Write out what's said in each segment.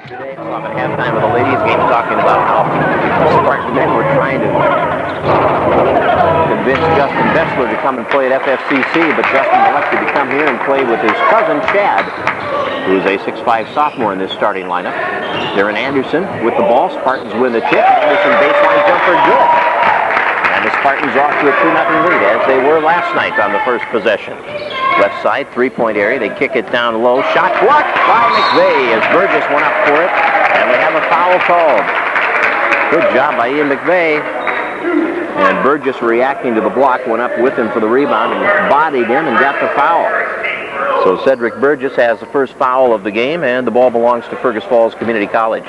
Today, so I'm at halftime of the ladies' game talking about how Spartan men were trying to convince Justin Bessler to come and play at FFCC, but Justin elected to come here and play with his cousin Chad, who's a 6'5" sophomore in this starting lineup. Darren Anderson with the ball. Spartans win the tip. Anderson baseline jumper good. And the Spartans off to a 2-0 lead, as they were last night on the first possession. Left side, three-point area. They kick it down low. Shot blocked by McVeigh as Fergus went up for it. And we have a foul called. Good job by Ian McVeigh. And Burgess, reacting to the block, went up with him for the rebound and bodied him and got the foul. So Cedric Burgess has the first foul of the game, and the ball belongs to Fergus Falls Community College.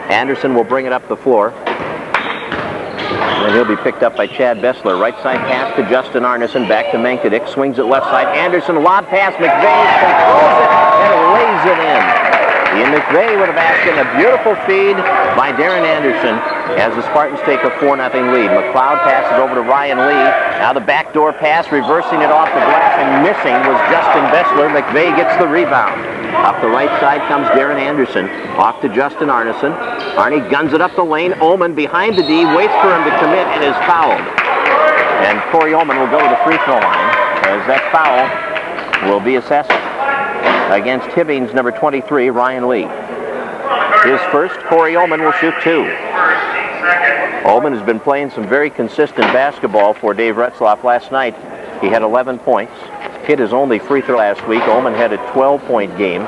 Anderson will bring it up the floor. And he'll be picked up by Chad Bessler. Right side pass to Justin Arneson. Back to Mankiewicz. Swings it left side. Anderson, lob pass. McVeigh controls it and lays it in. Ian McVeigh with a basket. A beautiful feed by Darren Anderson as the Spartans take a 4-0 lead. McLeod passes over to Ryan Lee. Now the backdoor pass, reversing it off the glass and missing was Justin Bessler. McVeigh gets the rebound. Up the right side comes Darren Anderson. Off to Justin Arneson. Arnie guns it up the lane. Ullman behind the D, waits for him to commit and is fouled. And Corey Ullman will go to the free throw line as that foul will be assessed against Hibbing's number 23, Ryan Lee. His first. Corey Ullman will shoot two. Ullman has been playing some very consistent basketball for Dave Retzlaff. Last night he had 11 points. Hit his only free throw last week. Ullman had a 12-point game.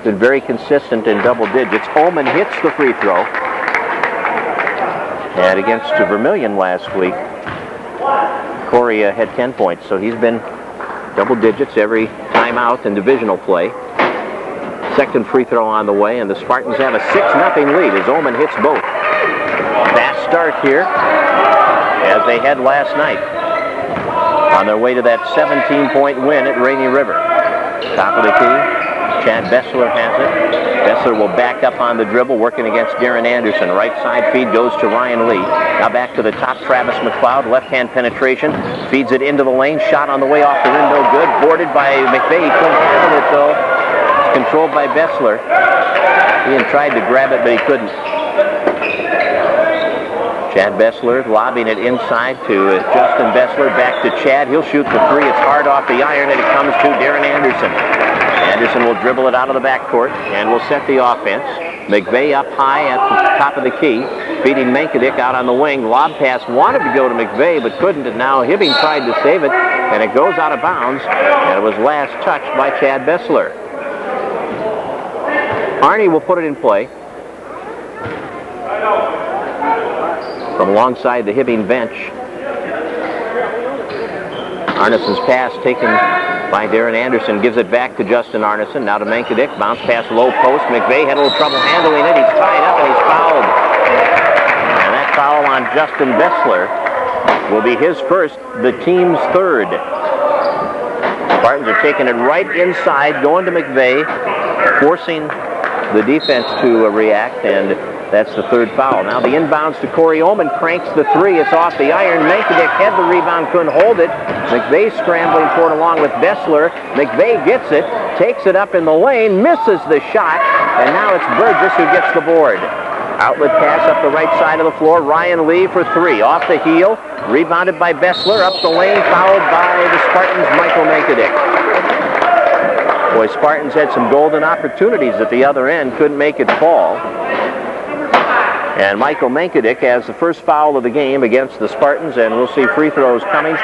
Been very consistent in double digits. Ullman hits the free throw. And against Vermillion last week, Corey had 10 points. So he's been double digits every time out in divisional play. Second free throw on the way, and the Spartans have a 6-0 lead as Ullman hits both. Fast start here as they had last night on their way to that 17-point win at Rainy River. Top of the key, Chad Bessler has it. Bessler will back up on the dribble, working against Darren Anderson. Right side feed goes to Ryan Lee. Now back to the top, Travis McLeod. Left-hand penetration, feeds it into the lane. Shot on the way off the rim, no good. Boarded by McVeigh. He couldn't handle it, though. It's controlled by Bessler. Ian tried to grab it, but he couldn't. Chad Bessler lobbing it inside to Justin Bessler. Back to Chad. He'll shoot the three. It's hard off the iron, and it comes to Darren Anderson. Anderson will dribble it out of the backcourt and will set the offense. McVeigh up high at the top of the key, feeding Mankiewicz out on the wing. Lob pass wanted to go to McVeigh, but couldn't, and now Hibbing tried to save it, and it goes out of bounds, and it was last touched by Chad Bessler. Arnie will put it in play from alongside the Hibbing bench. Arneson's pass taken by Darren Anderson, gives it back to Justin Arneson. Now to Mankiewicz, bounce pass low post. McVeigh had a little trouble handling it. He's tied up and he's fouled. And that foul on Justin Bessler will be his first, the team's third. Spartans are taking it right inside, going to McVeigh, forcing the defense to react, and that's the third foul. Now the inbounds to Corey Ullman, cranks the three. It's off the iron. Mankiewicz had the rebound, couldn't hold it. McVeigh scrambling for it along with Bessler. McVeigh gets it, takes it up in the lane, misses the shot, and now it's Burgess who gets the board. Outlet pass up the right side of the floor. Ryan Lee for three. Off the heel, rebounded by Bessler, up the lane, fouled by the Spartans' Michael Mankiewicz. Boy, Spartans had some golden opportunities at the other end, couldn't make it fall. And Michael Mankiewicz has the first foul of the game against the Spartans, and we'll see free throws coming.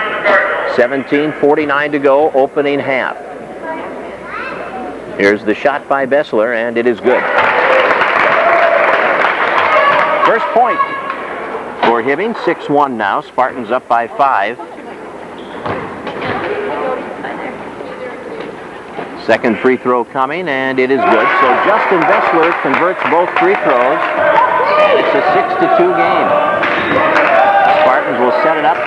17:49 to go, opening half. Here's the shot by Bessler, and it is good. First point for Hibbing, 6-1 now. Spartans up by 5. Second free throw coming, and it is good. So Justin Bessler converts both free throws, and it's a 6-2 game. Spartans will set it up.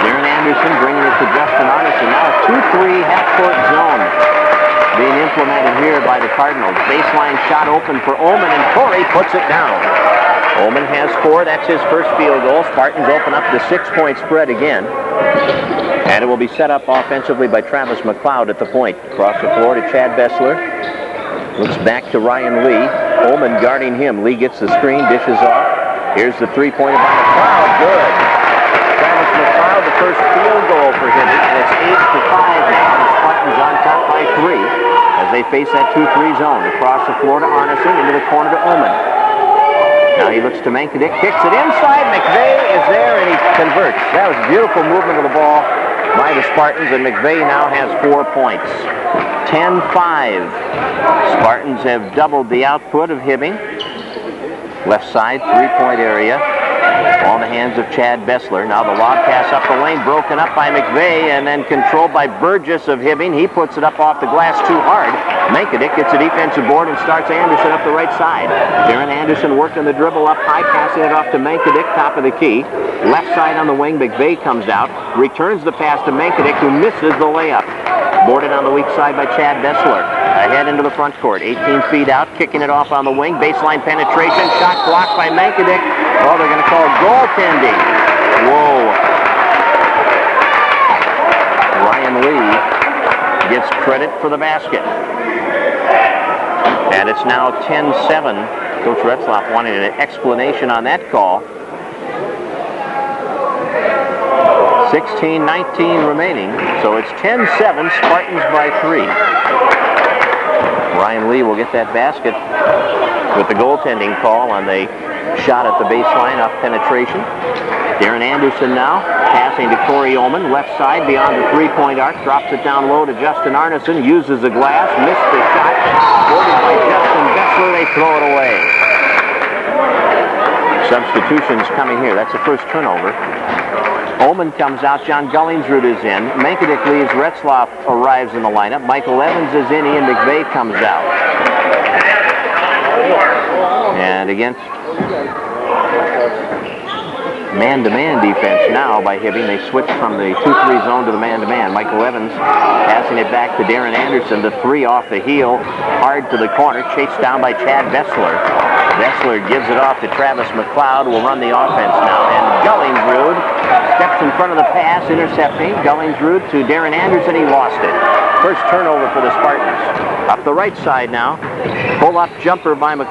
Darren Anderson bringing it to Justin Arneson. Now a 2-3 half-court zone being implemented here by the Cardinals. Baseline shot open for Ullman, and Corey puts it down. Ullman has 4. That's his first field goal. Spartans open up the 6-point spread again. And it will be set up offensively by Travis McLeod at the point. Across the floor to Chad Bessler. Looks back to Ryan Lee. Ullman guarding him. Lee gets the screen, dishes off. Here's the three-pointer by McLeod. Good. Travis McLeod, the first field goal for him. And it's 8-5 now. The Spartans on top by 3 as they face that 2-3 zone. Across the floor to Arneson, into the corner to Ullman. Now he looks to Mankiewicz, kicks it inside. McVeigh is there, and he converts. That was a beautiful movement of the ball by the Spartans, and McVeigh now has 4 points. 10-5. Spartans have doubled the output of Hibbing. Left side, three-point area. Ball in the hands of Chad Bessler. Now the lob pass up the lane, broken up by McVeigh, and then controlled by Burgess of Hibbing. He puts it up off the glass too hard. Mankiewicz gets a defensive board and starts Anderson up the right side. Darren Anderson working the dribble up high, passing it off to Mankiewicz, top of the key. Left side on the wing, McVeigh comes out, returns the pass to Mankiewicz, who misses the layup. Boarded on the weak side by Chad Bessler. Ahead into the front court, 18 feet out, kicking it off on the wing. Baseline penetration, shot blocked by Mankiewicz. Oh, they're going to call goaltending. Whoa. Ryan Lee gets credit for the basket. And it's now 10-7. Coach Retzlaff wanted an explanation on that call. 16-19 remaining, so it's 10-7, Spartans by 3. Ryan Lee will get that basket with the goaltending call on the shot at the baseline off penetration. Darren Anderson now passing to Corey Ullman, left side beyond the three-point arc, drops it down low to Justin Arneson, uses the glass, missed the shot, boarded by Justin Bessler, they throw it away. Substitutions coming here, that's the first turnover. Ullman comes out, John Gullingsrud is in, Mankiewicz leaves, Retzlaff arrives in the lineup, Michael Evans is in, Ian McVeigh comes out. And against man-to-man defense now by Hibbing, they switch from the 2-3 zone to the man-to-man. Michael Evans passing it back to Darren Anderson, the three off the heel, hard to the corner, chased down by Chad Bessler. Bessler gives it off to Travis McLeod, will run the offense now, and Gullingsrud steps in front of the pass, intercepting. Gullingsrud to Darren Anderson, he lost it. First turnover for the Spartans. Up the right side now, pull-up jumper by Ryan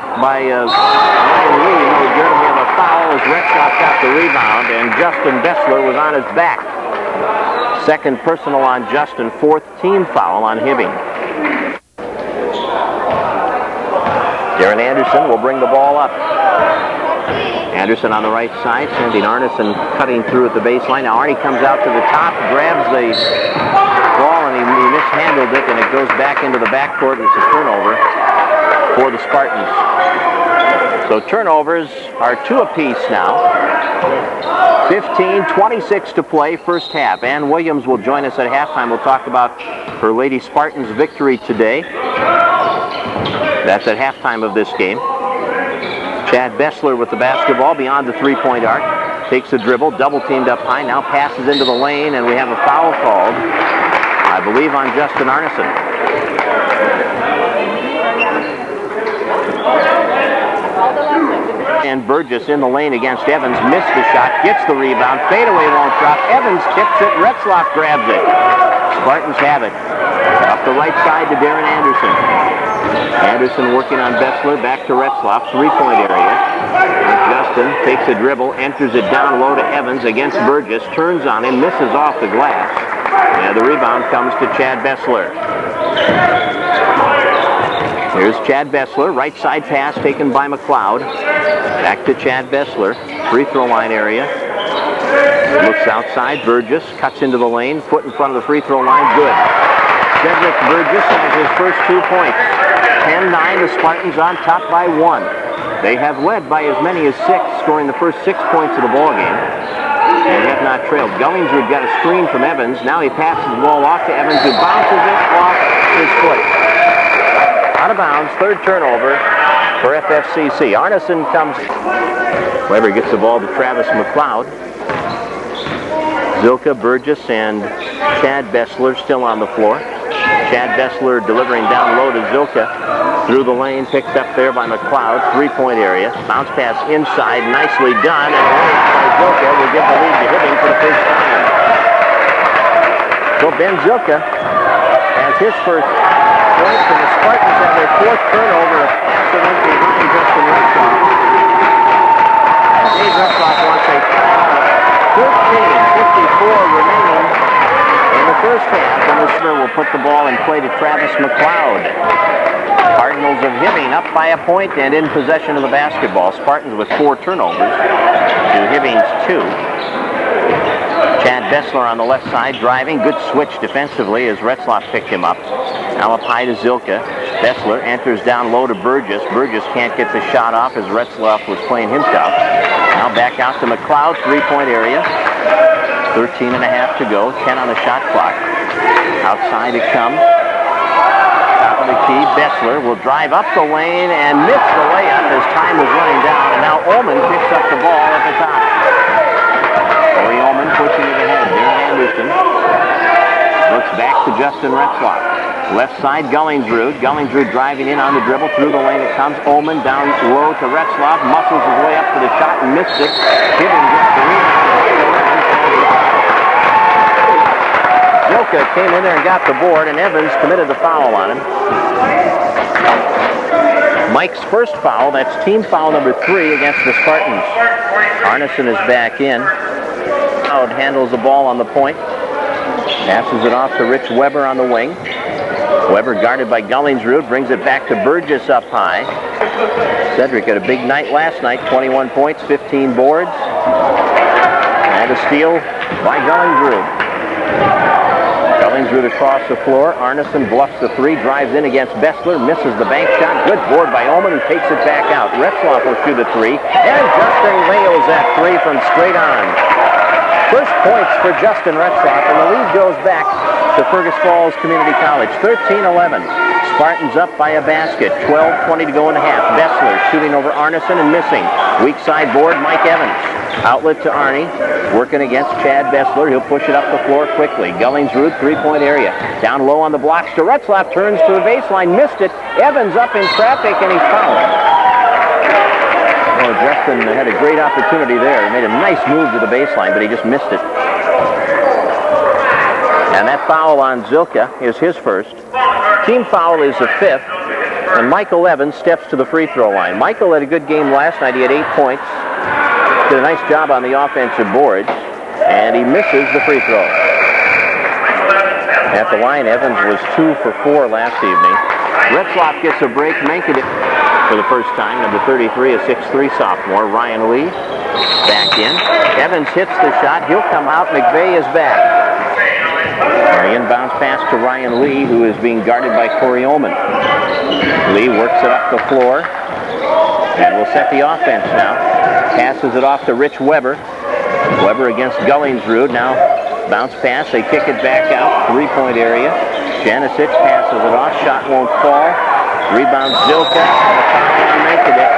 Lee, no good. We have a foul as Retzlaff got the rebound, and Justin Bessler was on his back. Second personal on Justin, fourth team foul on Hibbing. Darren Anderson will bring the ball up. Anderson on the right side, sending Arneson cutting through at the baseline. Now Arnie comes out to the top, grabs the ball, and he mishandled it, and it goes back into the backcourt. It's a turnover for the Spartans. So turnovers are 2 apiece now. 15-26 to play, first half. Ann Williams will join us at halftime. We'll talk about her Lady Spartans' victory today. That's at halftime of this game. Chad Bessler with the basketball beyond the three-point arc. Takes a dribble, double-teamed up high, now passes into the lane, and we have a foul called, I believe, on Justin Arneson. And Burgess in the lane against Evans, missed the shot, gets the rebound, fadeaway won't drop, Evans tips it, Retzlaff grabs it. Spartans have it. Up the right side to Darren Anderson. Anderson working on Bessler, back to Retzlaff, three-point area. Justin takes a dribble, enters it down low to Evans against Burgess, turns on him, misses off the glass. And the rebound comes to Chad Bessler. Here's Chad Bessler, right side pass taken by McLeod. Back to Chad Bessler, free throw line area. Looks outside, Burgess cuts into the lane, foot in front of the free throw line, good. Cedric Burgess has his first 2 points. 10-9, the Spartans on top by 1. They have led by as many as 6, scoring the first 6 points of the ball game. And have not trailed. Gullingsrud got a screen from Evans. Now he passes the ball off to Evans, who bounces it off his foot. Out of bounds, third turnover for FFCC. Arneson comes. Weber gets the ball to Travis McLeod. Zilka, Burgess, and Chad Bessler still on the floor. Chad Bessler delivering down low to Zilka. Through the lane, picked up there by McLeod, three-point area. Bounce pass inside, nicely done, and by Zilka will give the lead to Hibbing for the first time. So Ben Zilka has his first points, and the Spartans have their fourth turnover. A pass that went behind Justin Retzlaff. And Dave Retzlaff wants a timeout. 13:54 remaining in the first half, and this will put the ball in play to Travis McLeod. Cardinals of Hibbing up by a point and in possession of the basketball. Spartans with 4 turnovers to Hibbing's 2. Chad Bessler on the left side driving. Good switch defensively as Retzlaff picked him up. Now up high to Zilka. Bessler enters down low to Burgess. Burgess can't get the shot off as Retzlaff was playing him tough. Now back out to McLeod, 3-point area. 13 and a half to go, 10 on the shot clock. Outside it comes. Top of the key, Bessler will drive up the lane and miss the layup as time was running down. And now Ullman picks up the ball at the top. Corey Ullman pushing it ahead. Dan Anderson looks back to Justin Retzlaff. Left side, Gullingsrud. Gullingsrud driving in on the dribble. Through the lane it comes. Ullman down low to Retzlaff. Muscles his way up for the shot and missed it. Hibbing gets the rebound. Zilka came in there and got the board, and Evans committed the foul on him. Mike's first foul. That's team foul number 3 against the Spartans. Arneson is back in. Cloud handles the ball on the point. Passes it off to Rich Weber on the wing. Weber guarded by Gullingsrud, brings it back to Burgess up high. Cedric had a big night last night, 21 points, 15 boards. And a steal by Gullingsrud. Gullingsrud across the floor. Arneson bluffs the 3, drives in against Bessler, misses the bank shot. Good board by Ullman, who takes it back out. Retzlaff will shoot a 3, and Justin nails that 3 from straight on. First points for Justin Retzlaff, and the lead goes back to Fergus Falls Community College. 13-11. Spartans up by a basket. 12:20 to go in the half. Bessler shooting over Arneson and missing. Weak side board, Mike Evans. Outlet to Arnie. Working against Chad Bessler. He'll push it up the floor quickly. Gullingsrud, 3-point area. Down low on the blocks to Retzlaff. Turns to the baseline. Missed it. Evans up in traffic, and he's fouled. Oh, Justin had a great opportunity there. He made a nice move to the baseline, but he just missed it. And that foul on Zilka is his first. Team foul is the 5th. And Michael Evans steps to the free throw line. Michael had a good game last night. He had 8 points. Did a nice job on the offensive boards. And he misses the free throw. At the line, Evans was 2 for 4 last evening. Retzlaff gets a break, making it for the first time. Number 33, a 6'3 sophomore, Ryan Lee. Back in. Evans hits the shot. He'll come out. McVeigh is back. The inbounds pass to Ryan Lee, who is being guarded by Corey Ullman. Lee works it up the floor. And will set the offense now. Passes it off to Rich Weber. Weber against Gullingsrud. Now bounce pass. They kick it back out. 3-point area. Janicic passes it off. Shot won't fall. Rebound Zilka. And a foul on Mankiewicz.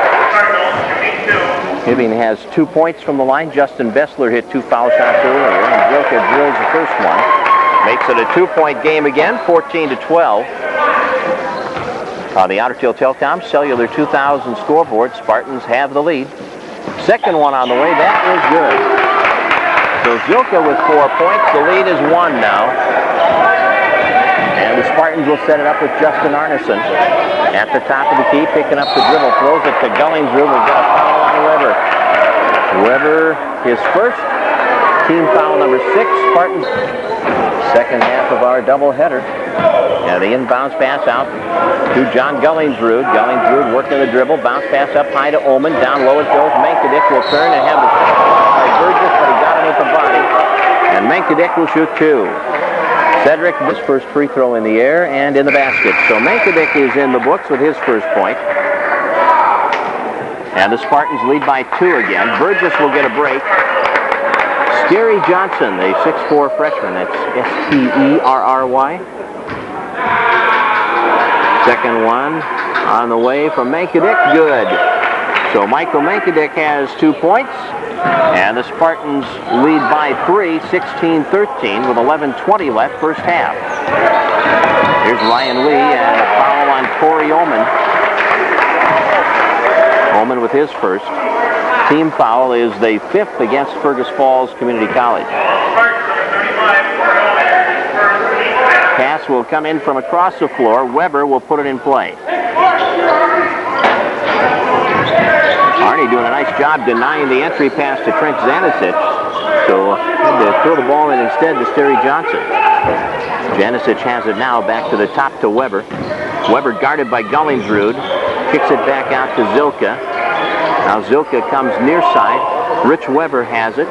Hibbing has 2 points from the line. Justin Bessler hit 2 foul shots earlier. And Zilka drills the first one. Makes it a 2-point game again. 14-12. On the Outer Field Telecom Cellular 2000 scoreboard, Spartans have the lead. Second one on the way. That is good. So Zilka with 4 points. The lead is 1 now. And the Spartans will set it up with Justin Arneson. At the top of the key, picking up the dribble. Throws it to Gullingsrud. We've got a foul on Weber. Weber, his first. Team foul number 6. Spartans. Second half of our doubleheader. Now the inbounds pass out to John Gullingsrud. Gullingsrud working the dribble. Bounce pass up high to Ullman. Down low it goes. Mankiewicz will turn and have the shot by Burgess, but he got it with the body. And Mankiewicz will shoot 2. Cedric, his first free throw in the air and in the basket. So Mankiewicz is in the books with his first point. And the Spartans lead by 2 again. Burgess will get a break. Scary Johnson, a 6'4 freshman. That's S-T-E-R-R-Y. Second one on the way from Mankiewicz. Good. So Michael Mankiewicz has 2 points. And the Spartans lead by 3, 16-13 with 11:20 left first half. Here's Ryan Lee and a foul on Corey Ullman. Ullman with his first. Team foul is the 5th against Fergus Falls Community College. Pass pass will come in from across the floor. Weber will put it in play. Arnie doing a nice job denying the entry pass to Trent Janicic. So had to throw the ball in instead to Sterry Johnson. Janicic has it now back to the top to Weber. Weber guarded by Gullingsrud. Kicks it back out to Zilka. Now Zilka comes near side. Rich Weber has it.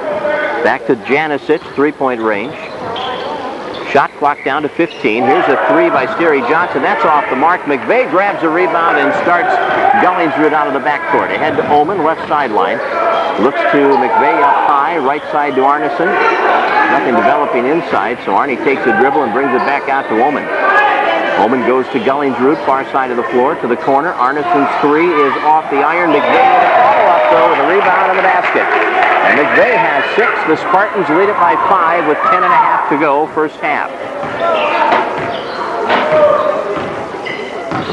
Back to Janicic, three-point range. Shot clock down to 15. Here's a three by Sterry Johnson. That's off the mark. McVeigh grabs a rebound and starts Gullingsrud out of the backcourt. Ahead to Omen, left sideline. Looks to McVeigh up high, right side to Arneson. Nothing developing inside, so Arnie takes the dribble and brings it back out to Omen. Omen goes to Gullingsrud, far side of the floor, to the corner. Arneson's three is off the iron. McVeigh with a follow-up, though, with a rebound in the basket. And McVeigh has 6. The Spartans lead it by 5 with 10.5 to go, first half.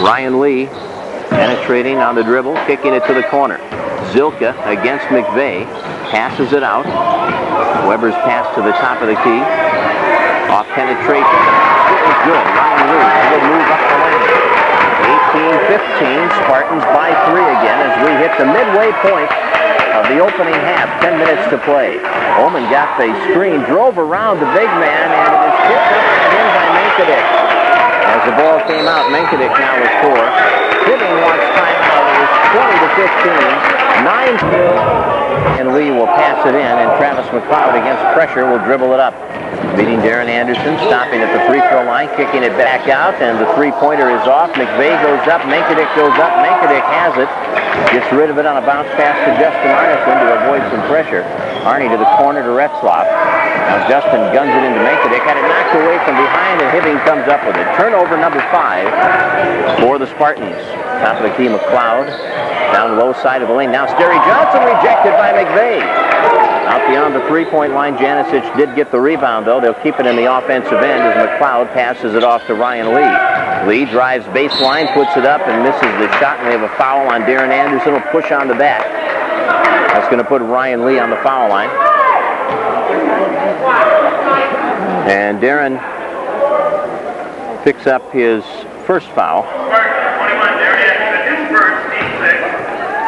Ryan Lee penetrating on the dribble, kicking it to the corner. Zilka against McVeigh, passes it out. Weber's pass to the top of the key. Off penetration. It was good. Ryan Lee will move up the lane. 18-15, Spartans by 3 again as we hit the midway point of the opening half. 10 minutes to play. Omen got the screen, drove around the big man, and it was tipped up and in by Mankiewicz. As the ball came out, Mankiewicz now with 4. Hibbing wants timeout. It is 20-15. 9. And Lee will pass it in, and Travis McLeod against pressure will dribble it up. Beating Darren Anderson, stopping at the free throw line, kicking it back out, and the three-pointer is off. McVeigh goes up, Mankiewicz goes up, Mankiewicz has it. Gets rid of it on a bounce pass to Justin Arneson to avoid some pressure. Arnie to the corner to Retzlaff. Now Justin guns it into Mankiewicz, had it knocked away from behind, and Hibbing comes up with it. Turnover number 5 for the Spartans. Top of the key, McLeod. Down low side of the lane. Now Sterry Johnson rejected by McVeigh. Out beyond the three-point line, Janicic did get the rebound, though. They'll keep it in the offensive end as McLeod passes it off to Ryan Lee. Lee drives baseline, puts it up, and misses the shot, and we have a foul on Darren Anderson. Will push on the back. That's going to put Ryan Lee on the foul line. And Darren picks up his first foul.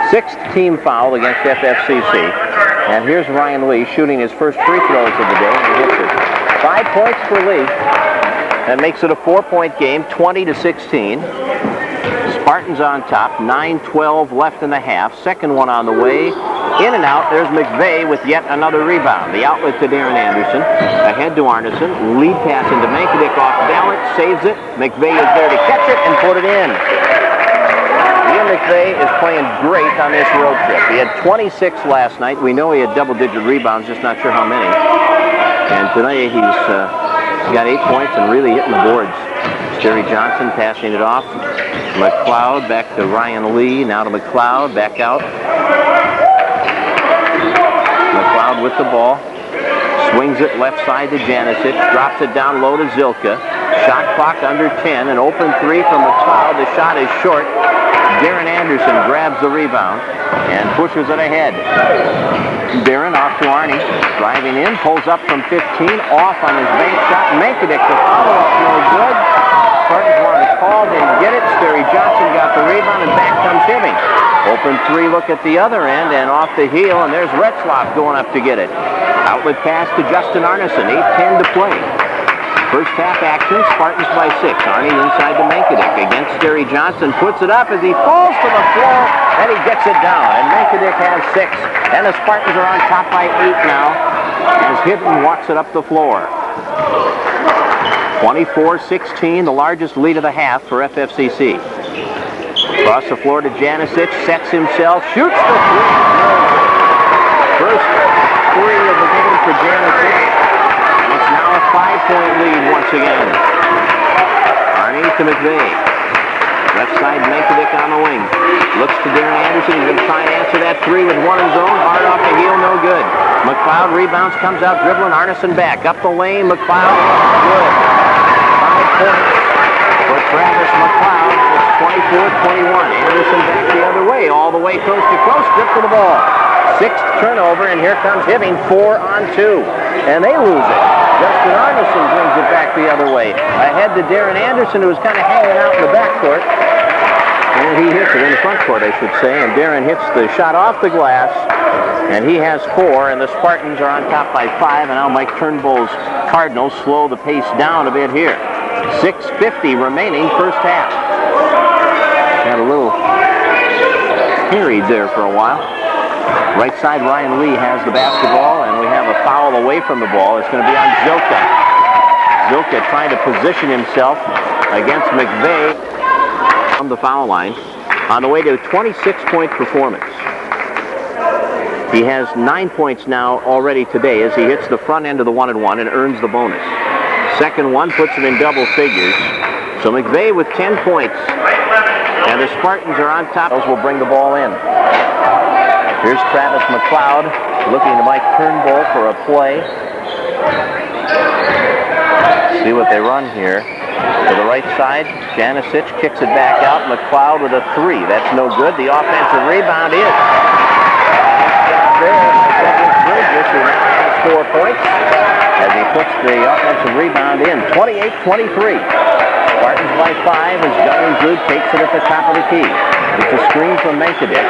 6th team foul against FFCC. And here's Ryan Lee shooting his first free throws of the day, and he hits it. 5 points for Lee. That makes it a 4-point game, 20-16. Spartans on top, 9-12 left in the half. Second one on the way. In and out, there's McVeigh with yet another rebound. The outlet to Darren Anderson. Ahead to Arneson. Lead pass into Mankiewicz off balance, saves it. McVeigh is there to catch it and put it in. McVeigh is playing great on this road trip. He had 26 last night. We know he had double-digit rebounds, just not sure how many. And today he's got 8 points and really hitting the boards. Sterry Johnson passing it off. McLeod back to Ryan Lee. Now to McLeod, back out. McLeod with the ball. Swings it left side to Janicic. Drops it down low to Zilka. Shot clock under 10. An open three from McLeod. The shot is short. Darren Anderson grabs the rebound and pushes it ahead. Darren off to Arnie. Driving in, pulls up from 15, off on his bank shot. Mankiewicz, the follow-up, no good. Spartans wanted to call, didn't get it. Sterry Johnson got the rebound, and back comes Hibbing. Open three look at the other end, and off the heel, and there's Retzlaff going up to get it. Outlet pass to Justin Arneson, 8:10 to play. First half action, Spartans by 6. Arnie inside to Mankiewicz against Sterry Johnson. Puts it up as he falls to the floor, and he gets it down. And Mankiewicz has 6. And the Spartans are on top by 8 now as Hibbing walks it up the floor. 24-16, the largest lead of the half for FFCC. Across the floor to Janicic, sets himself, shoots the three. First three of the game for Janicic. It's now a 5-point lead once again. Arnie to McVeigh. Left side, Mankiewicz on the wing. Looks to Darren Anderson. He's going to try and answer that three with one of his own. Hard off the heel, no good. McLeod rebounds, comes out dribbling. Arneson back. Up the lane, McLeod. Good. 5 points for Travis McLeod. It's 24-21. Anderson back the other way, all the way coast to coast. Grip for the ball. sixth turnover, and here comes Hibbing, 4-on-2. And they lose it. Justin Arneson brings it back the other way. Ahead to Darren Anderson, who was kind of hanging out in the backcourt. And he hits it in the front court, I should say. And Darren hits the shot off the glass. And he has 4, and the Spartans are on top by 5. And now Mike Turnbull's Cardinals slow the pace down a bit here. 6:50 remaining, first half. Had a little harried there for a while. Right side, Ryan Lee has the basketball, and we have a foul away from the ball. It's going to be on Zilka. Zilka trying to position himself against McVeigh from the foul line on the way to a 26-point performance. He has 9 points now already today as he hits the front end of the 1-and-1 and earns the bonus. Second one puts him in double figures. So McVeigh with 10 points. And the Spartans are on top. Those will bring the ball in. Here's Travis McLeod looking to Mike Turnbull for a play. See what they run here. To the right side, Janicic kicks it back out. McLeod with a 3. That's no good. The offensive rebound is. There, Fergus, who now has 4 points as he puts the offensive rebound in. 28-23. Spartans by 5 as Gunning's takes it at the top of the key. It's a screen from Mankiewicz.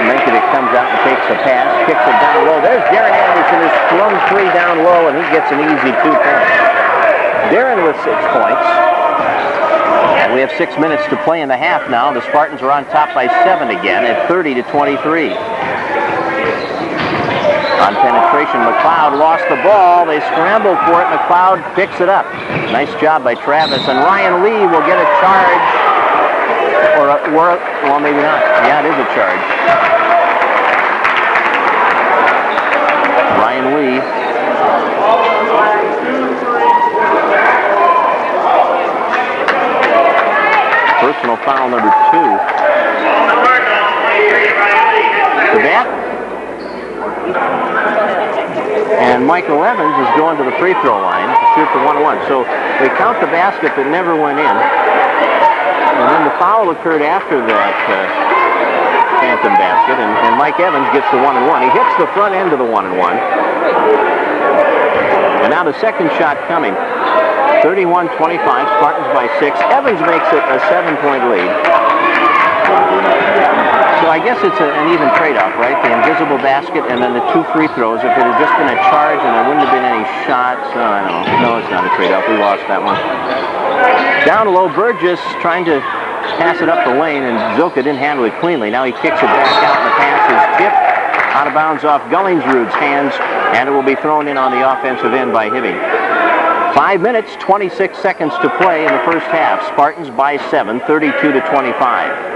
Mankiewicz comes out and takes a pass, kicks it down low. There's Darren Anderson, who's flung 3 down low, and he gets an easy 2 points. Darren with 6 points. And we have 6 minutes to play in the half now. The Spartans are on top by 7 again at 30-23. On penetration, McLeod lost the ball. They scrambled for it. McLeod picks it up. Nice job by Travis. And Ryan Lee will get a charge. Well, maybe not. Yeah, it is a charge. Ryan Lee. Personal foul number 2. The bat. And Michael Evans is going to the free throw line to shoot the 1-1. So they count the basket that never went in. And then the foul occurred after that phantom basket. And Mike Evans gets the 1-1. He hits the front end of the 1-1. And now the second shot coming. 31-25, Spartans by 6. Evans makes it a 7-point lead. So I guess it's an even trade-off, right? The invisible basket and then the 2 free throws. If it had just been a charge and there wouldn't have been any shots, I don't know. No, it's not a trade-off. We lost that one. Down low, Burgess trying to pass it up the lane, and Zilka didn't handle it cleanly. Now he kicks it back out, and the pass is tipped out of bounds off Gullingsrud's hands, and it will be thrown in on the offensive end by Hibbing. 5 minutes, 26 seconds to play in the first half. Spartans by 7, 32-25.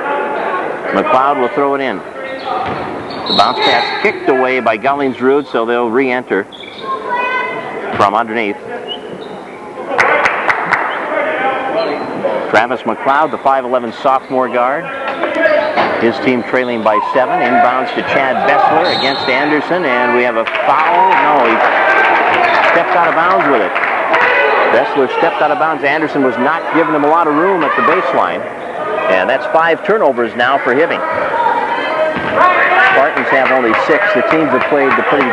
McLeod will throw it in. The bounce pass kicked away by Gullingsrud, so they'll re-enter from underneath. Travis McLeod, the 5'11 sophomore guard. His team trailing by 7. Inbounds to Chad Bessler against Anderson, and we have a foul. No, he stepped out of bounds with it. Bessler stepped out of bounds. Anderson was not giving him a lot of room at the baseline. And that's 5 turnovers now for Hibbing. Spartans have only 6. The teams have played pretty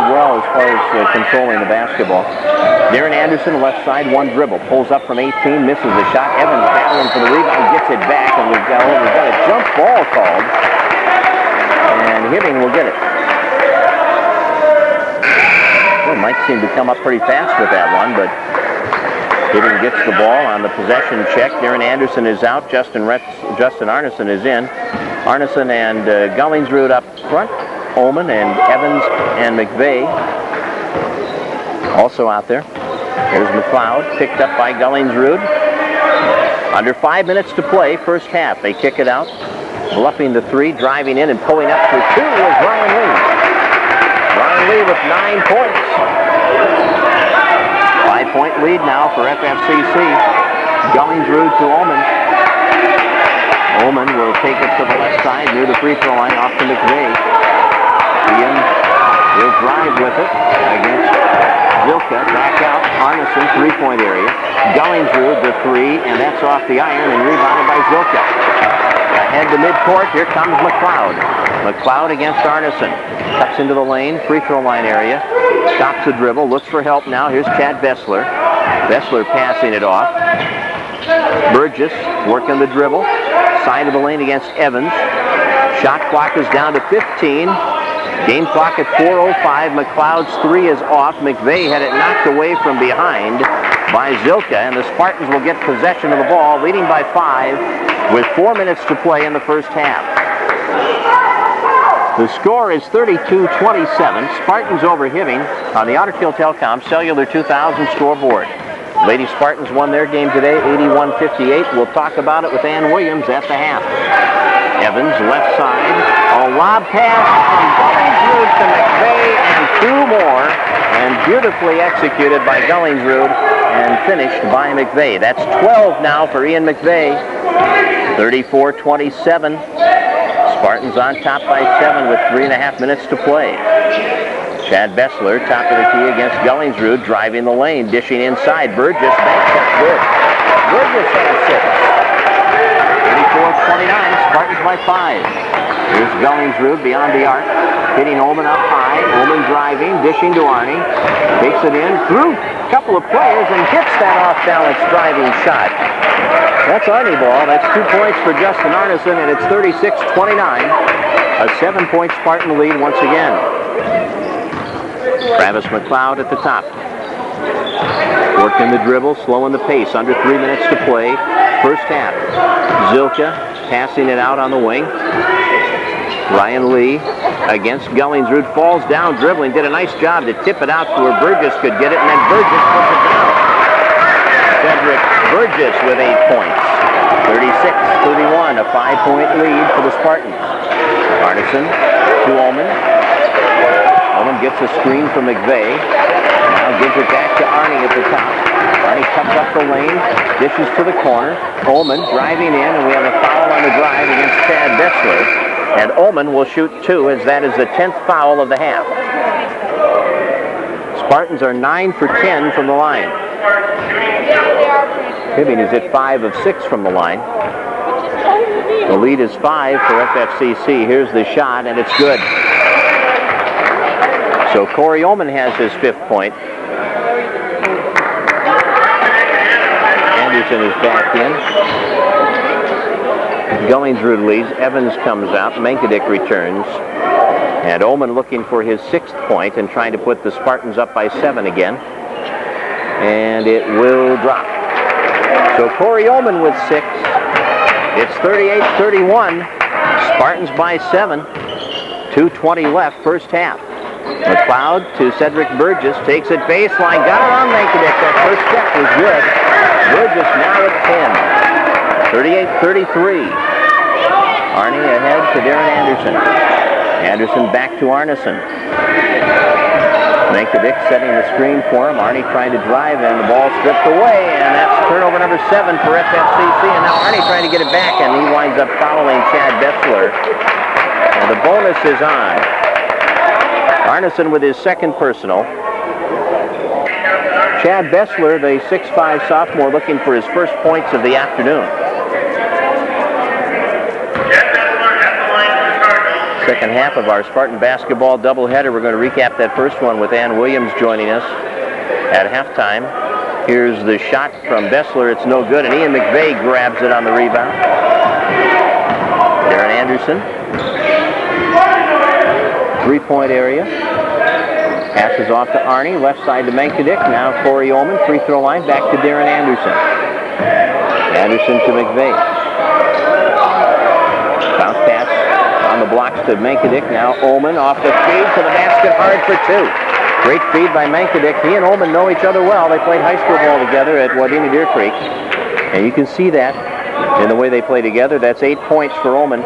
well as far as controlling the basketball. Darren Anderson, left side, 1 dribble. Pulls up from 18, misses the shot. Evans battling for the rebound, gets it back, and we've got a jump ball called. And Hibbing will get it. Well, Mike seemed to come up pretty fast with that one, but Hibbing gets the ball on the possession check. Darren Anderson is out. Justin Arneson is in. Arneson and Gullingsrud up front. Ullman and Evans and McVeigh also out there. There's McLeod, picked up by Gullingsrud. Under 5 minutes to play, first half. They kick it out. Bluffing the 3, driving in and pulling up for 2 is Ryan Lee. Ryan Lee with 9 points. 5-point lead now for FFCC. Gullingsrud to Ullman. Ullman will take it to the left side near the free throw line off to McVeigh. Ian will drive with it against Zilka. Back out. Arneson, 3-point area. Gullingsrud the 3, and that's off the iron and rebounded by Zilka. ahead to midcourt. Here comes McLeod. McLeod against Arneson. Cuts into the lane, free throw line area. Stops the dribble, looks for help now. Here's Chad Bessler. Bessler passing it off. Burgess working the dribble. Side of the lane against Evans. Shot clock is down to 15. Game clock at 4:05. McLeod's three is off. McVeigh had it knocked away from behind by Zilka, and the Spartans will get possession of the ball, leading by 5 with 4 minutes to play in the first half. The score is 32-27. Spartans over Hibbing on the Otterfield Telecom Cellular 2000 scoreboard. Lady Spartans won their game today, 81-58. We'll talk about it with Ann Williams at the half. Evans, left side. A lob pass from Gullingsrud to McVeigh, and 2 more. And beautifully executed by Gullingsrud and finished by McVeigh. That's 12 now for Ian McVeigh. 34-27. Spartans on top by 7 with 3.5 minutes to play. Chad Bessler, top of the key against Gullingsrud, driving the lane, dishing inside. Burgess, bank shot, good. Burgess has 6. 34-29, Spartans by 5. Here's Gullingsrud beyond the arc, hitting Ullman up high. Ullman driving, dishing to Arnie. Takes it in, through a couple of players, and hits that off-balance driving shot. That's Arnie ball. That's 2 points for Justin Arneson, and it's 36-29. A 7-point Spartan lead once again. Travis McLeod at the top. Working the dribble, slowing the pace. Under 3 minutes to play. First half. Zilka passing it out on the wing. Ryan Lee against Gullingsrud. Falls down dribbling. Did a nice job to tip it out to where Burgess could get it, and then Burgess puts it down. Cedric Burgess with 8 points. 36-31, a 5-point lead for the Spartans. Arneson to Ullman. Ullman gets a screen from McVeigh. Now gives it back to Arnie at the top. Arnie cuts up the lane, dishes to the corner. Ullman driving in, and we have a foul on the drive against Chad Bessler. And Ullman will shoot 2, as that is the 10th foul of the half. Spartans are 9 for 10 from the line. Hibbing is at 5 of 6 from the line. The lead is 5 for FFCC. Here's the shot, and it's good. So Corey Ullman has his 5th point. Anderson is back in. Gullingsrud leads. Evans comes out. Menkadick returns. And Ullman looking for his 6th point and trying to put the Spartans up by 7 again. And it will drop. So Corey Ullman with 6. It's 38-31. Spartans by 7. 2:20 left, first half. McLeod to Cedric Burgess. Takes it baseline. Got it on Menkadick. That first step was good. Burgess now at 10. 38-33. Arnie ahead to Darren Anderson. Anderson back to Arneson. Menkadick setting the screen for him. Arnie trying to drive in. The ball stripped away, and that's turnover number 7 for FFCC. And now Arnie trying to get it back, and he winds up fouling Chad Bessler. And the bonus is on. Arneson with his 2nd personal. Chad Bessler, the 6'5 sophomore, looking for his first points of the afternoon. Second half of our Spartan basketball doubleheader. We're going to recap that first one with Ann Williams joining us at halftime. Here's the shot from Bessler. It's no good, and Ian McVeigh grabs it on the rebound. Darren Anderson. 3-point area. Passes off to Arnie. Left side to Menkadick. Now Corey Ullman. Free throw line. Back to Darren Anderson. Anderson to McVeigh. Bounce pass on the blocks to Menkadick. Now Ullman off the feed to the basket, hard for 2. Great feed by Menkadick. He and Ullman know each other well. They played high school ball together at Wadena Deer Creek. And you can see that in the way they play together. That's 8 points for Ullman.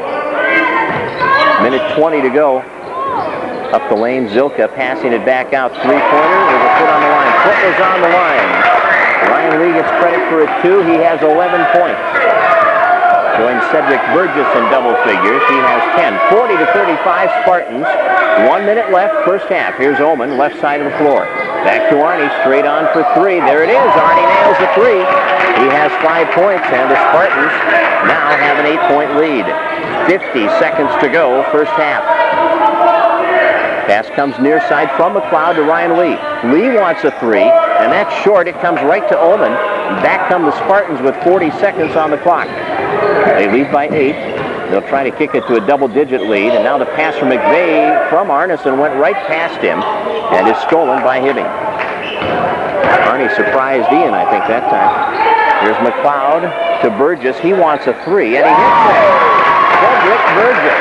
Minute 20 to go. Up the lane, Zilka passing it back out. 3-pointer with a foot on the line. Foot was on the line. Ryan Lee gets credit for a 2. He has 11 points. Joins Cedric Burgess in double figures. He has 10. 40-35 Spartans. 1 minute left, first half. Here's Ullman, left side of the floor. Back to Arnie, straight on for three. There it is. Arnie nails the three. He has 5 points, and the Spartans now have an 8-point lead. 50 seconds to go, first half. Pass comes near side from McLeod to Ryan Lee. Lee wants a three, and that's short. It comes right to Ullman. Back come the Spartans with 40 seconds on the clock. They lead by 8. They'll try to kick it to a double-digit lead, and now the pass from McVeigh from Arneson went right past him and is stolen by Hibbing. Arnie surprised Ian, I think, that time. Here's McLeod to Burgess. He wants a three, and he hits it. Cedric Burgess.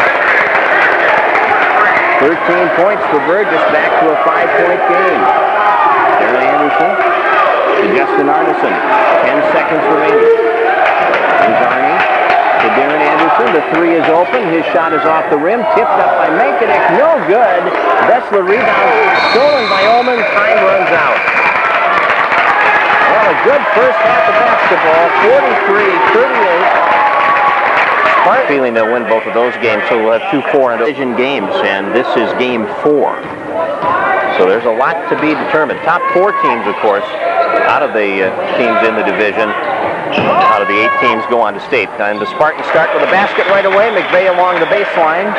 13 points for Burgess, back to a 5-point game. Darren Anderson to Justin Arneson. 10 seconds remaining. Here's Arnie to Darren Anderson. The three is open. His shot is off the rim. Tipped up by Mankiewicz. No good. Bessler rebound. Stolen by Ullman. Time runs out. Well, a good first half of basketball. 43-38. Feeling they'll win both of those games, so we'll have 2-4 in division games, and this is game 4. So there's a lot to be determined. Top 4 teams, of course, out of the teams in the division, out of the 8 teams go on to state. And the Spartans start with a basket right away. McVeigh along the baseline,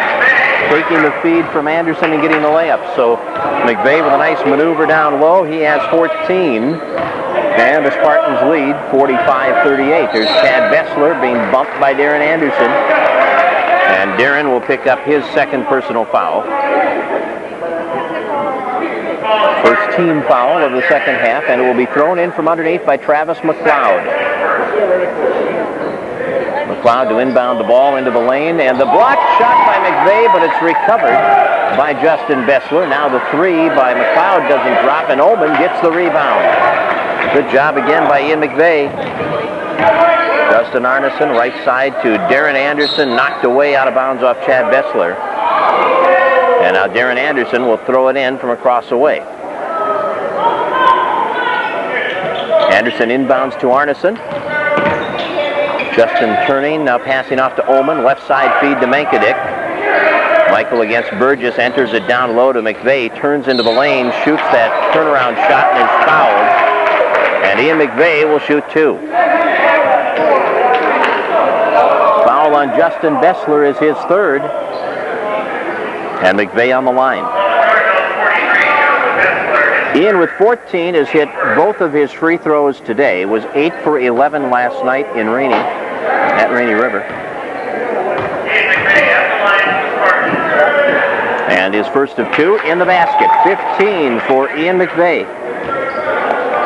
taking the feed from Anderson and getting the layup. So McVeigh with a nice maneuver down low. He has 14. And the Spartans lead 45-38. There's Chad Bessler being bumped by Darren Anderson. And Darren will pick up his second personal foul. First team foul of the second half, and it will be thrown in from underneath by Travis McLeod. McLeod to inbound the ball into the lane, and the block shot by McVeigh, but it's recovered by Justin Bessler. Now the three by McLeod doesn't drop, and Ullman gets the rebound. Good job again by Ian McVeigh. Justin Arneson, right side to Darren Anderson, knocked away out of bounds off Chad Bessler. And now Darren Anderson will throw it in from across the way. Anderson inbounds to Arneson. Justin turning, now passing off to Ullman. Left side feed to Mankiewicz. Michael against Burgess, enters it down low to McVeigh, turns into the lane, shoots that turnaround shot and is fouled. And Ian McVeigh will shoot 2. Foul on Justin Bessler is his third. And McVeigh on the line. Ian with 14 has hit both of his free throws today. Was 8 for 11 last night in Rainy, at Rainy River. And his first of 2 in the basket. 15 for Ian McVeigh.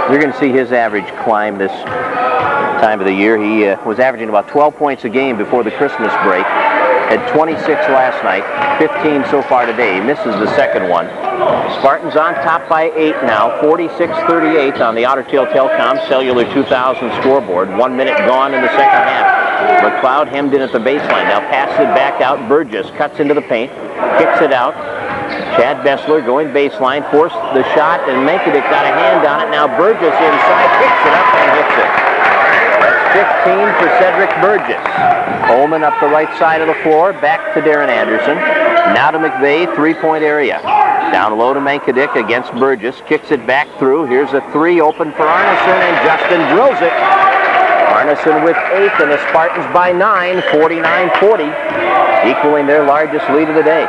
You're going to see his average climb this time of the year. He was averaging about 12 points a game before the Christmas break. Had 26 last night, 15 so far today. He misses the second one. Spartans on top by 8 now, 46-38 on the Otter Tail Telecom Cellular 2000 scoreboard. 1 minute gone in the second half. McLeod hemmed in at the baseline. Now passes it back out. Burgess cuts into the paint, kicks it out. Chad Bessler going baseline, forced the shot, and Mankiewicz got a hand on it. Now Burgess inside, picks it up and hits it. That's 15 for Cedric Burgess. Ullman up the right side of the floor, back to Darren Anderson. Now to McVeigh, 3-point area. Down low to Mankiewicz against Burgess, kicks it back through. Here's a 3 open for Arneson, and Justin drills it. Arneson with 8, and the Spartans by 9, 49-40, equaling their largest lead of the day.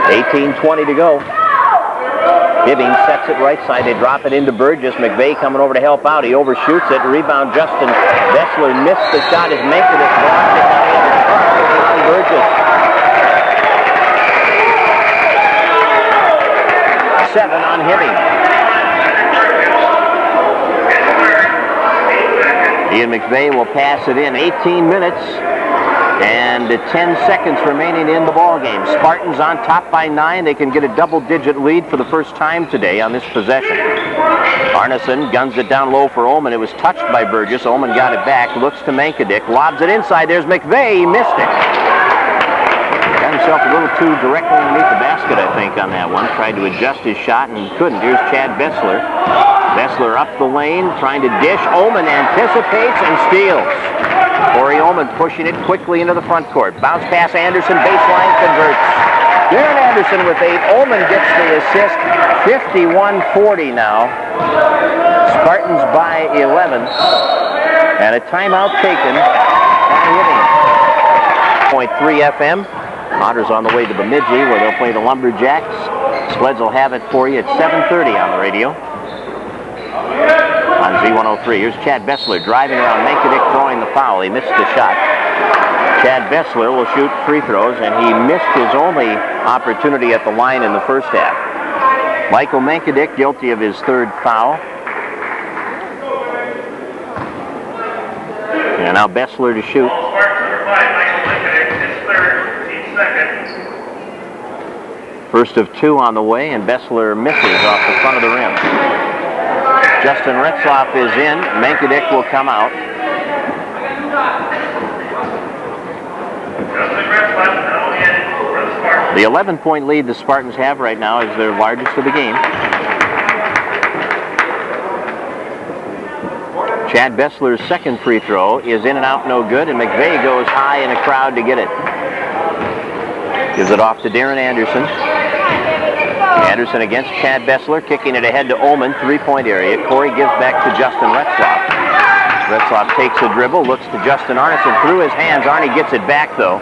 18:20 to go. Hibbing sets it right side. They drop it into Burgess. McVeigh coming over to help out. He overshoots it. Rebound Justin Bessler missed the shot as Mankiewicz blocked it on Burgess. 7 on Hibbing. Ian McVeigh will pass it in. 18 minutes. And 10 seconds remaining in the ball game. Spartans on top by 9. They can get a double-digit lead for the first time today on this possession. Arneson guns it down low for Ullman. It was touched by Burgess. Ullman got it back. Looks to Mankiewicz. Lobs it inside. There's McVeigh. He missed it. Got himself a little too directly underneath the basket, I think, on that one. Tried to adjust his shot and couldn't. Here's Chad Bessler. Bessler up the lane, trying to dish. Ullman anticipates and steals. Corey Ullman pushing it quickly into the front court. Bounce pass Anderson, baseline, converts. Darren Anderson with 8. Ullman gets the assist. 51-40 now. Spartans by 11. And a timeout taken by Hibbing. 0.3 FM. Otters on the way to Bemidji, where they'll play the Lumberjacks. Sleds will have it for you at 7:30 on the radio. On Z103, here's Chad Bessler driving around Mankadick, throwing the foul. He missed the shot. Chad Bessler will shoot free throws, and he missed his only opportunity at the line in the first half. Michael Mankadick guilty of his third foul. And now Bessler to shoot. First of 2 on the way, and Bessler misses off the front of the rim. Justin Retzlaff is in. Mankadick will come out. The 11-point lead the Spartans have right now is their largest of the game. Chad Bessler's second free throw is in and out, no good, and McVeigh goes high in a crowd to get it. Gives it off to Darren Anderson. Anderson against Chad Bessler, kicking it ahead to Ullman, 3-point area. Corey gives back to Justin Retzlaff. Retzlaff takes a dribble, looks to Justin Arneson, through his hands. Arnie gets it back, though.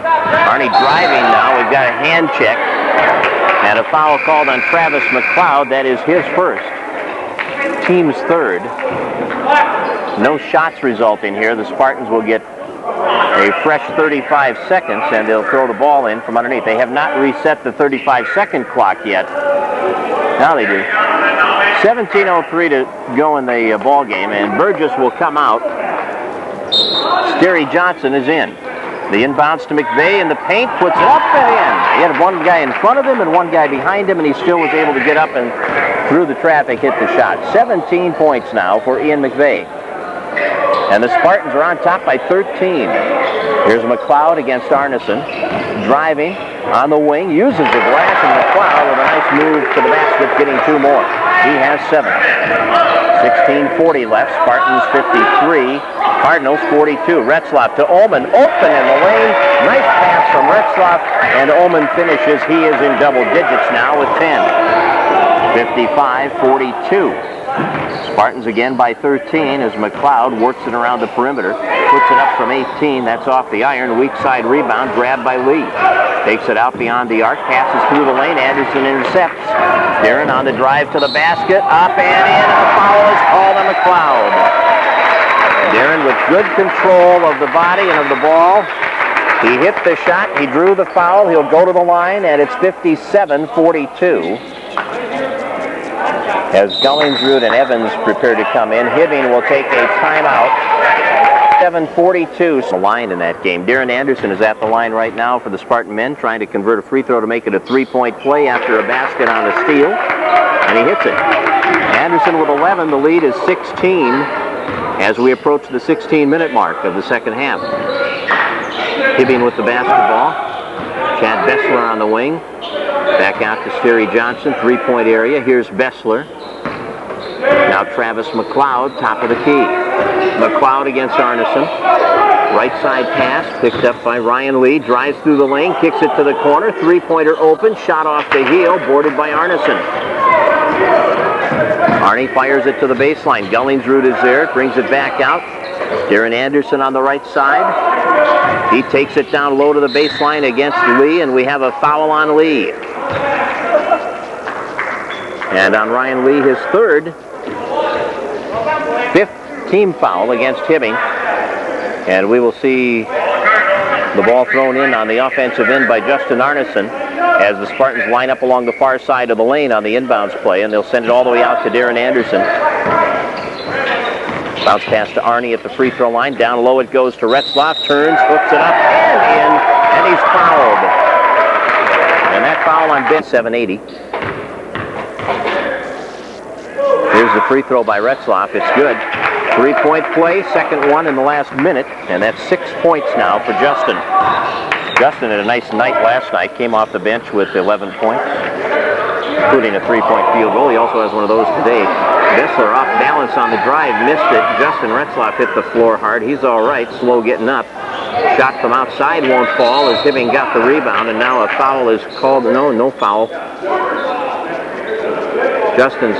Arnie driving now. We've got a hand check. And a foul called on Travis McLeod. That is his first. Team's third. No shots resulting here. The Spartans will get a fresh 35 seconds, and they'll throw the ball in from underneath. They have not reset the 35-second clock yet. Now they do. 17:03 to go in the ball game, and Burgess will come out. Sterry Johnson is in. The inbounds to McVeigh in the paint, puts it up and in. He had one guy in front of him and one guy behind him, and he still was able to get up and through the traffic hit the shot. 17 points now for Ian McVeigh. And the Spartans are on top by 13. Here's McLeod against Arneson. Driving on the wing, uses the glass, and McLeod with a nice move to the basket, getting 2 more. He has 7. 16:40 left. Spartans 53. Cardinals 42. Retzlaff to Ullman. Open in the lane. Nice pass from Retzlaff. And Ullman finishes. He is in double digits now with 10. 55-42. Spartans again by 13 as McLeod works it around the perimeter. Puts it up from 18. That's off the iron. Weak side rebound grabbed by Lee. Takes it out beyond the arc. Passes through the lane. Anderson intercepts. Darren on the drive to the basket. Up and in. A foul is called on McLeod. Darren with good control of the body and of the ball. He hit the shot. He drew the foul. He'll go to the line, and it's 57-42. As Gullingsrud and Evans prepare to come in, Hibbing will take a timeout. 7:42. The line in that game. Darren Anderson is at the line right now for the Spartan men, trying to convert a free throw to make it a 3-point play after a basket on a steal, and he hits it. Anderson with 11. The lead is 16 as we approach the 16-minute mark of the second half. Hibbing with the basketball. Chad Bessler on the wing. Back out to Sterry Johnson, 3-point area. Here's Bessler. Now Travis McLeod, top of the key. McLeod against Arneson. Right side pass, picked up by Ryan Lee. Drives through the lane, kicks it to the corner. 3-pointer open, shot off the heel, boarded by Arneson. Arnie fires it to the baseline. Gullingsrud is there, brings it back out. Darren Anderson on the right side. He takes it down low to the baseline against Lee, and we have a foul on Lee. And on Ryan Lee, his third, 5th team foul against Hibbing. And we will see the ball thrown in on the offensive end by Justin Arneson as the Spartans line up along the far side of the lane on the inbounds play, and they'll send it all the way out to Darren Anderson. Bounce pass to Arnie at the free throw line. Down low it goes to Retzlaff. Turns, hooks it up, and in, and he's fouled. And that foul on Ben, 780. Here's the free throw by Retzlaff. It's good. 3-point play, second one in the last minute, and that's 6 points now for Justin. Justin had a nice night last night. Came off the bench with 11 points, including a 3-point field goal. He also has one of those today. Bessler off balance on the drive, missed it. Justin Retzlaff hit the floor hard. He's all right, slow getting up. Shot from outside won't fall as Hibbing got the rebound, and now a foul is called. No foul. Justin's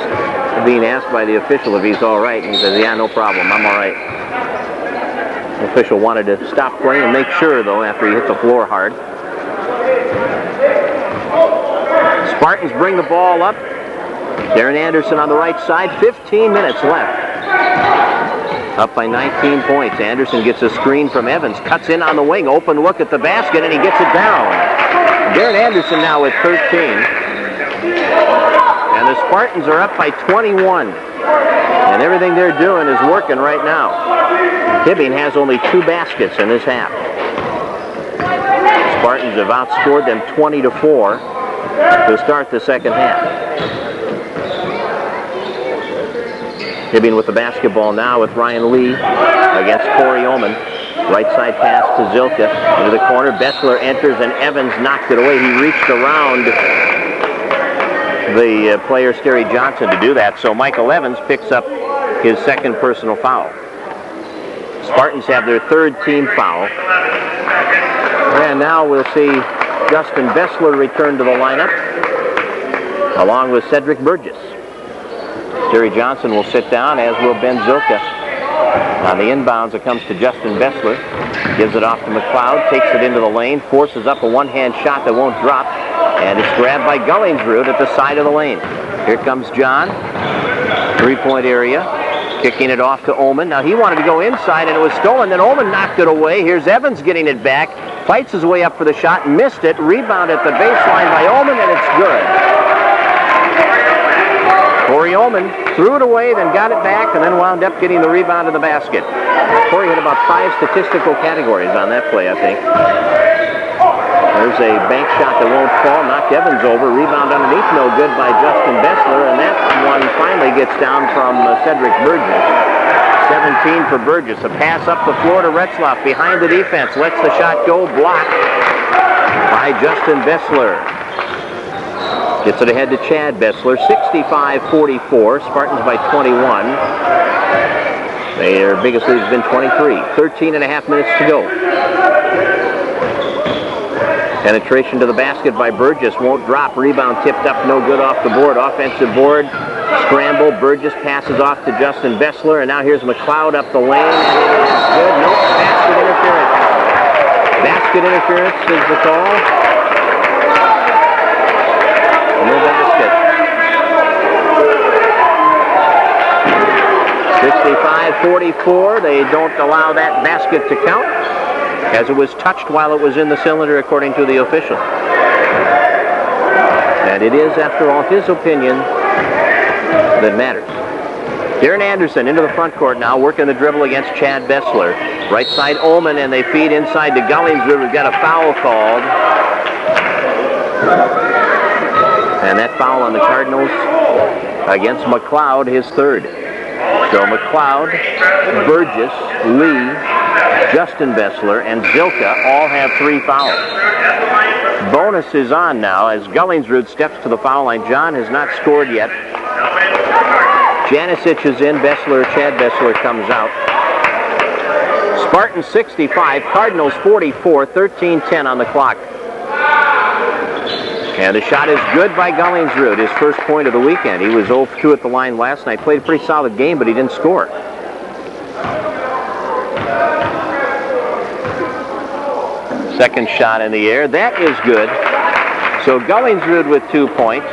being asked by the official if he's all right, and he says, yeah, no problem, I'm all right. The official wanted to stop playing and make sure, though, after he hit the floor hard. Spartans bring the ball up. Darren Anderson on the right side, 15 minutes left. Up by 19 points. Anderson gets a screen from Evans, cuts in on the wing, open look at the basket, and he gets it down. Darren Anderson now with 13. And the Spartans are up by 21. And everything they're doing is working right now. Hibbing has only 2 baskets in this half. The Spartans have outscored them 20-4 to start the second half. Hibbing with the basketball now with Ryan Lee against Corey Oman. Right side pass to Zilka into the corner. Bessler enters and Evans knocked it away. He reached around the player Sterry Johnson to do that. So Michael Evans picks up his second personal foul. Spartans have their 3rd team foul. And now we'll see Justin Bessler return to the lineup along with Cedric Burgess. Terry Johnson will sit down, as will Ben Zilka. On the inbounds, it comes to Justin Bessler. Gives it off to McLeod, takes it into the lane, forces up a one-hand shot that won't drop, and it's grabbed by Gullingsrud at the side of the lane. Here comes John. 3-point area. Kicking it off to Oman. Now he wanted to go inside, and it was stolen. Then Oman knocked it away. Here's Evans getting it back. Fights his way up for the shot, missed it. Rebound at the baseline by Oman, and it's good. Corey Oman threw it away, then got it back, and then wound up getting the rebound in the basket. Corey had about 5 statistical categories on that play, I think. There's a bank shot that won't fall, knocked Evans over. Rebound underneath, no good by Justin Bessler, and that one finally gets down from Cedric Burgess. 17 for Burgess. A pass up the floor to Retzlaff behind the defense. Lets the shot go, blocked by Justin Bessler. Gets it ahead to Chad Bessler, 65-44. Spartans by 21. Their biggest lead has been 23. 13 and a half minutes to go. Penetration to the basket by Burgess. Won't drop. Rebound tipped up, no good off the board. Offensive board. Scramble. Burgess passes off to Justin Bessler. And now here's McLeod up the lane. And it is good. No basket interference. Basket interference is the call. No basket. 65-44. They don't allow that basket to count, as it was touched while it was in the cylinder, according to the official. And it is, after all, his opinion that matters. Darren Anderson into the front court now, working the dribble against Chad Bessler. Right side Ullman, and they feed inside to Gullingsrud. We've got a foul called. And that foul on the Cardinals against McLeod, his 3rd. So McLeod, Burgess, Lee, Justin Bessler, and Zilka all have 3 fouls. Bonus is on now as Gullingsrud steps to the foul line. John has not scored yet. Janicic is in. Chad Bessler comes out. Spartans 65, Cardinals 44, 13-10 on the clock. And the shot is good by Gullingsrud, his first point of the weekend. He was 0 for 2 at the line last night. Played a pretty solid game, but he didn't score. Second shot in the air. That is good. So Gullingsrud with 2 points.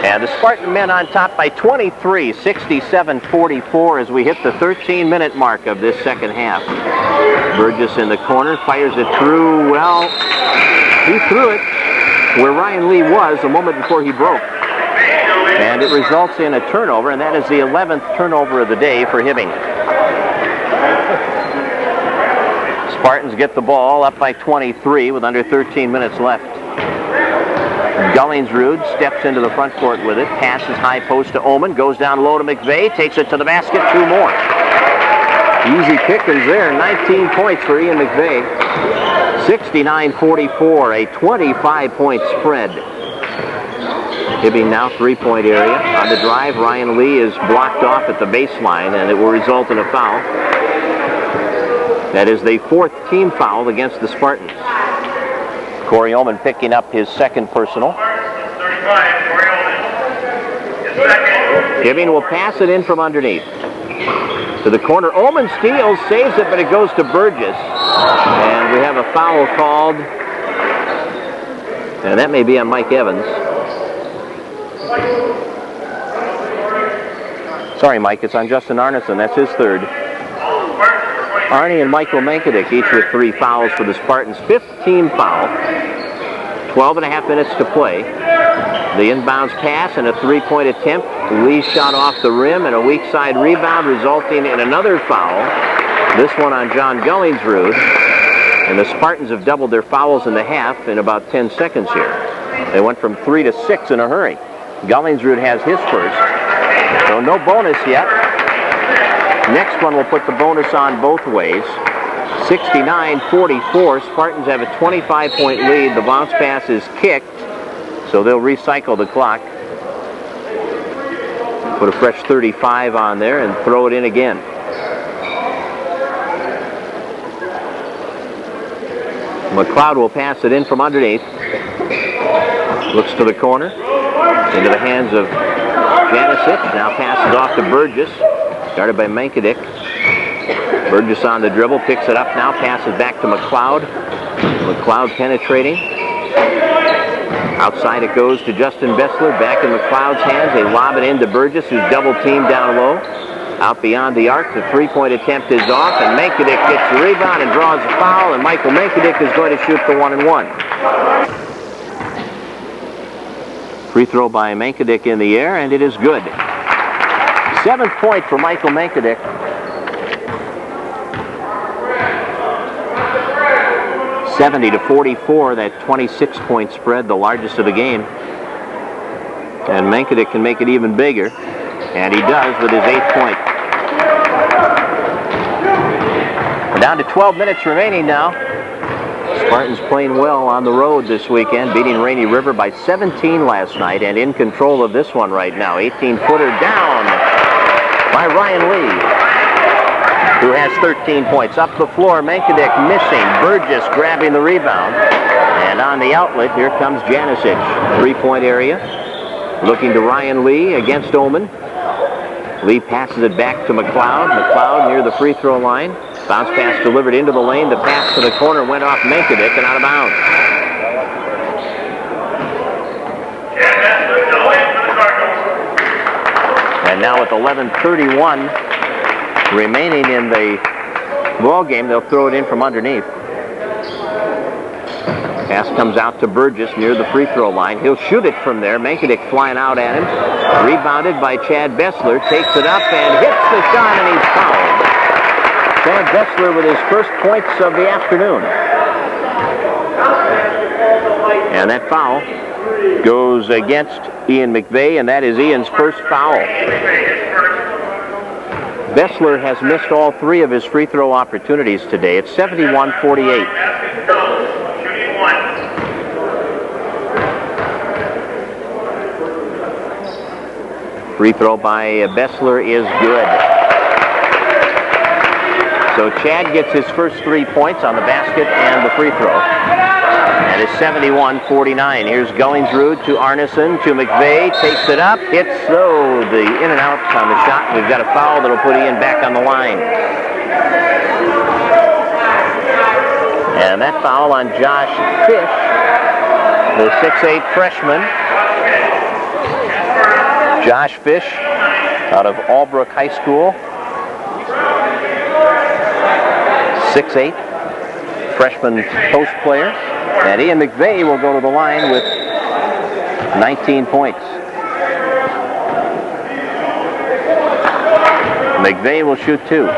And the Spartan men on top by 23, 67-44 as we hit the 13-minute mark of this second half. Burgess in the corner, fires it through. Well, he threw it where Ryan Lee was a moment before he broke. And it results in a turnover, and that is the 11th turnover of the day for Hibbing. Spartans get the ball up by 23 with under 13 minutes left. Gullingsrud steps into the front court with it, passes high post to Oman, goes down low to McVeigh, takes it to the basket, 2 more. Easy pickings there, 19 points for Ian McVeigh. 69-44, a 25-point spread. Hibbing now 3-point area. On the drive, Ryan Lee is blocked off at the baseline, and it will result in a foul. That is the 4th team foul against the Spartans. Corey Ullman picking up his 2nd personal. Hibbing will pass it in from underneath. To the corner. Ullman steals, saves it, but it goes to Burgess. And we have a foul called. And that may be on Mike Evans. Sorry, Mike, it's on Justin Arneson. That's his 3rd. Arnie and Michael Mankadick each with 3 fouls for the Spartans. 5th team foul. 12.5 minutes to play. The inbounds pass and a 3-point attempt. Lee shot off the rim and a weak side rebound resulting in another foul. This one on John Gullingsrud. And the Spartans have doubled their fouls in the half in about 10 seconds here. They went from 3 to 6 in a hurry. Gullingsrud has his first. So no bonus yet. Next one will put the bonus on both ways. 69-44. Spartans have a 25-point lead. The bounce pass is kicked, so they'll recycle the clock. Put a fresh 35 on there and throw it in again. McLeod will pass it in from underneath. Looks to the corner. Into the hands of Janicic. Now passes off to Burgess. Guarded by Mankadick. Burgess on the dribble. Picks it up now. Passes back to McLeod. McLeod penetrating. Outside it goes to Justin Bessler. Back in McLeod's hands. They lob it into Burgess, who's double teamed down low. Out beyond the arc. The 3-point attempt is off, and Mankadick gets the rebound and draws the foul, and Michael Mankadick is going to shoot the 1-and-1. Free throw by Mankadick in the air, and it is good. 7th point for Michael Mankadick. (70-44), that 26-point spread, the largest of the game. And Mankadick can make it even bigger, and he does with his 8th point. We're down to 12 minutes remaining now. Spartans playing well on the road this weekend, beating Rainy River by 17 last night, and in control of this one right now. 18-footer down by Ryan Lee, who has 13 points. Up the floor, Mankadick missing. Burgess grabbing the rebound. And on the outlet, here comes Janicic. 3-point area. Looking to Ryan Lee against Ullman. Lee passes it back to McLeod. McLeod near the free throw line. Bounce pass delivered into the lane. The pass to the corner went off Mankadick and out of bounds. And now with 11:31 remaining in the ball game, they'll throw it in from underneath. Pass comes out to Burgess near the free throw line. He'll shoot it from there. Mankadick flying out at him. Rebounded by Chad Bessler. Takes it up and hits the shot, and he's fouled. Chad Bessler with his first points of the afternoon. And that foul goes against Ian McVeigh, and that is Ian's first foul. Bessler has missed all 3 of his free throw opportunities today. It's 71-48. Free throw by Bessler is good. So Chad gets his first 3 points on the basket and the free throw. And it's 71-49. Here's Gullingsrud to Arneson to McVeigh. Takes it up. Hits the in and out on the shot. We've got a foul that'll put Ian back on the line. And that foul on Josh Fish, the 6'8 freshman. Josh Fish out of Albrook High School. 6'8 freshman post player. And Ian McVeigh will go to the line with 19 points. McVeigh will shoot 2.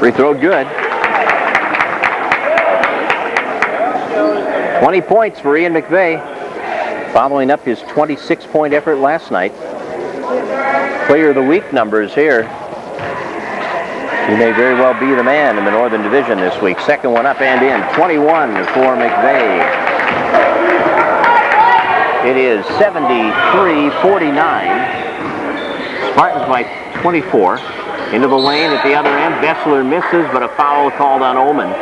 Free throw good. 20 points for Ian McVeigh, following up his 26-point effort last night. Player of the week numbers here. He may very well be the man in the Northern Division this week. Second one up and in. 21 for McVeigh. It is 73-49. Spartans by 24. Into the lane at the other end. Bessler misses, but a foul called on Ullman.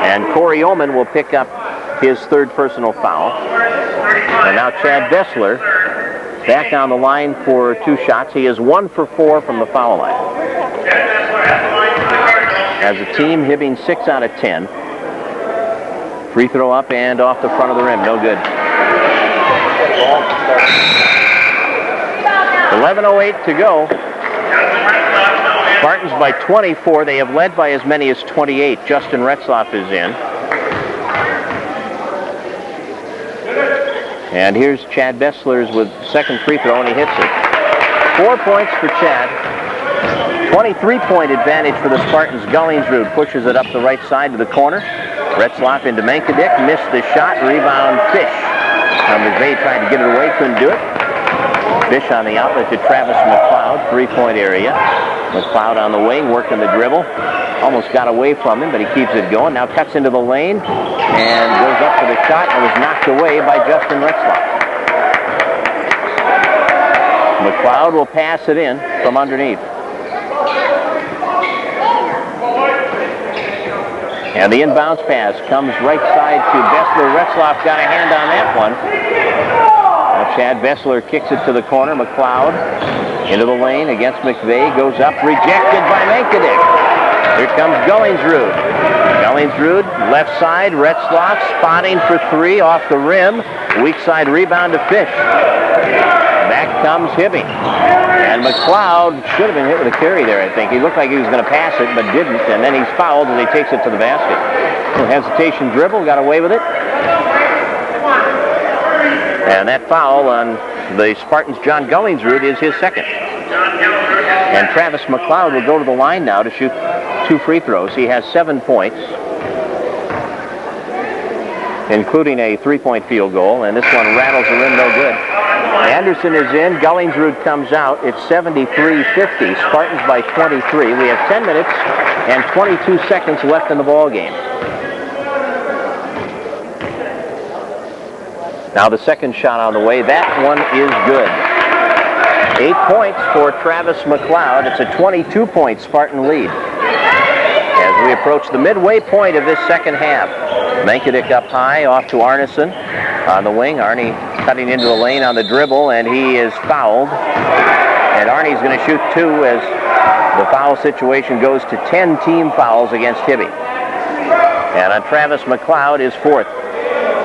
And Corey Ullman will pick up his third personal foul. And now Chad Bessler back on the line for 2 shots. He is 1 for 4 from the foul line. As a team, Hibbing 6 out of 10. Free throw up and off the front of the rim. No good. 11:08 to go. Spartans by 24. They have led by as many as 28. Justin Retzlaff is in. And here's Chad Bessler's with second free throw, and he hits it. 4 points for Chad. 23-point advantage for the Spartans. Gullingsrud pushes it up the right side to the corner. Retzlaff into Mankadick, missed the shot, rebound Fish. McVeigh tried to get it away, couldn't do it. Fish on the outlet to Travis McLeod, 3-point area. McLeod on the wing, working the dribble. Almost got away from him, but he keeps it going. Now cuts into the lane and goes up for the shot and was knocked away by Justin Retzlaff. McLeod will pass it in from underneath. And the inbounds pass comes right side to Bessler. Retzlaff got a hand on that one. Now Chad Bessler kicks it to the corner. McLeod into the lane against McVeigh. Goes up, rejected by Mankadick. Here comes Gullingsrud. Gullingsrud, left side. Retzlaff spotting for 3 off the rim. Weak side rebound to Fish. Back comes Hibbing. And McLeod should have been hit with a carry there, I think. He looked like he was going to pass it, but didn't. And then he's fouled, and he takes it to the basket. Little hesitation dribble, got away with it. And that foul on the Spartans' John Gullingsrud is his second. And Travis McLeod will go to the line now to shoot 2 free throws. He has 7 points, including a 3-point field goal. And this one rattles the rim, no good. Anderson is in. Gullingsrud comes out. It's 73-50. Spartans by 23. We have 10 minutes and 22 seconds left in the ball game. Now the second shot on the way. That one is good. 8 points for Travis McLeod. It's a 22-point Spartan lead. As we approach the midway point of this second half. Mankadick up high, off to Arneson on the wing. Arnie cutting into the lane on the dribble, and he is fouled. And Arnie's going to shoot 2 as the foul situation goes to 10 team fouls against Hibbing. And on Travis McLeod is 4th.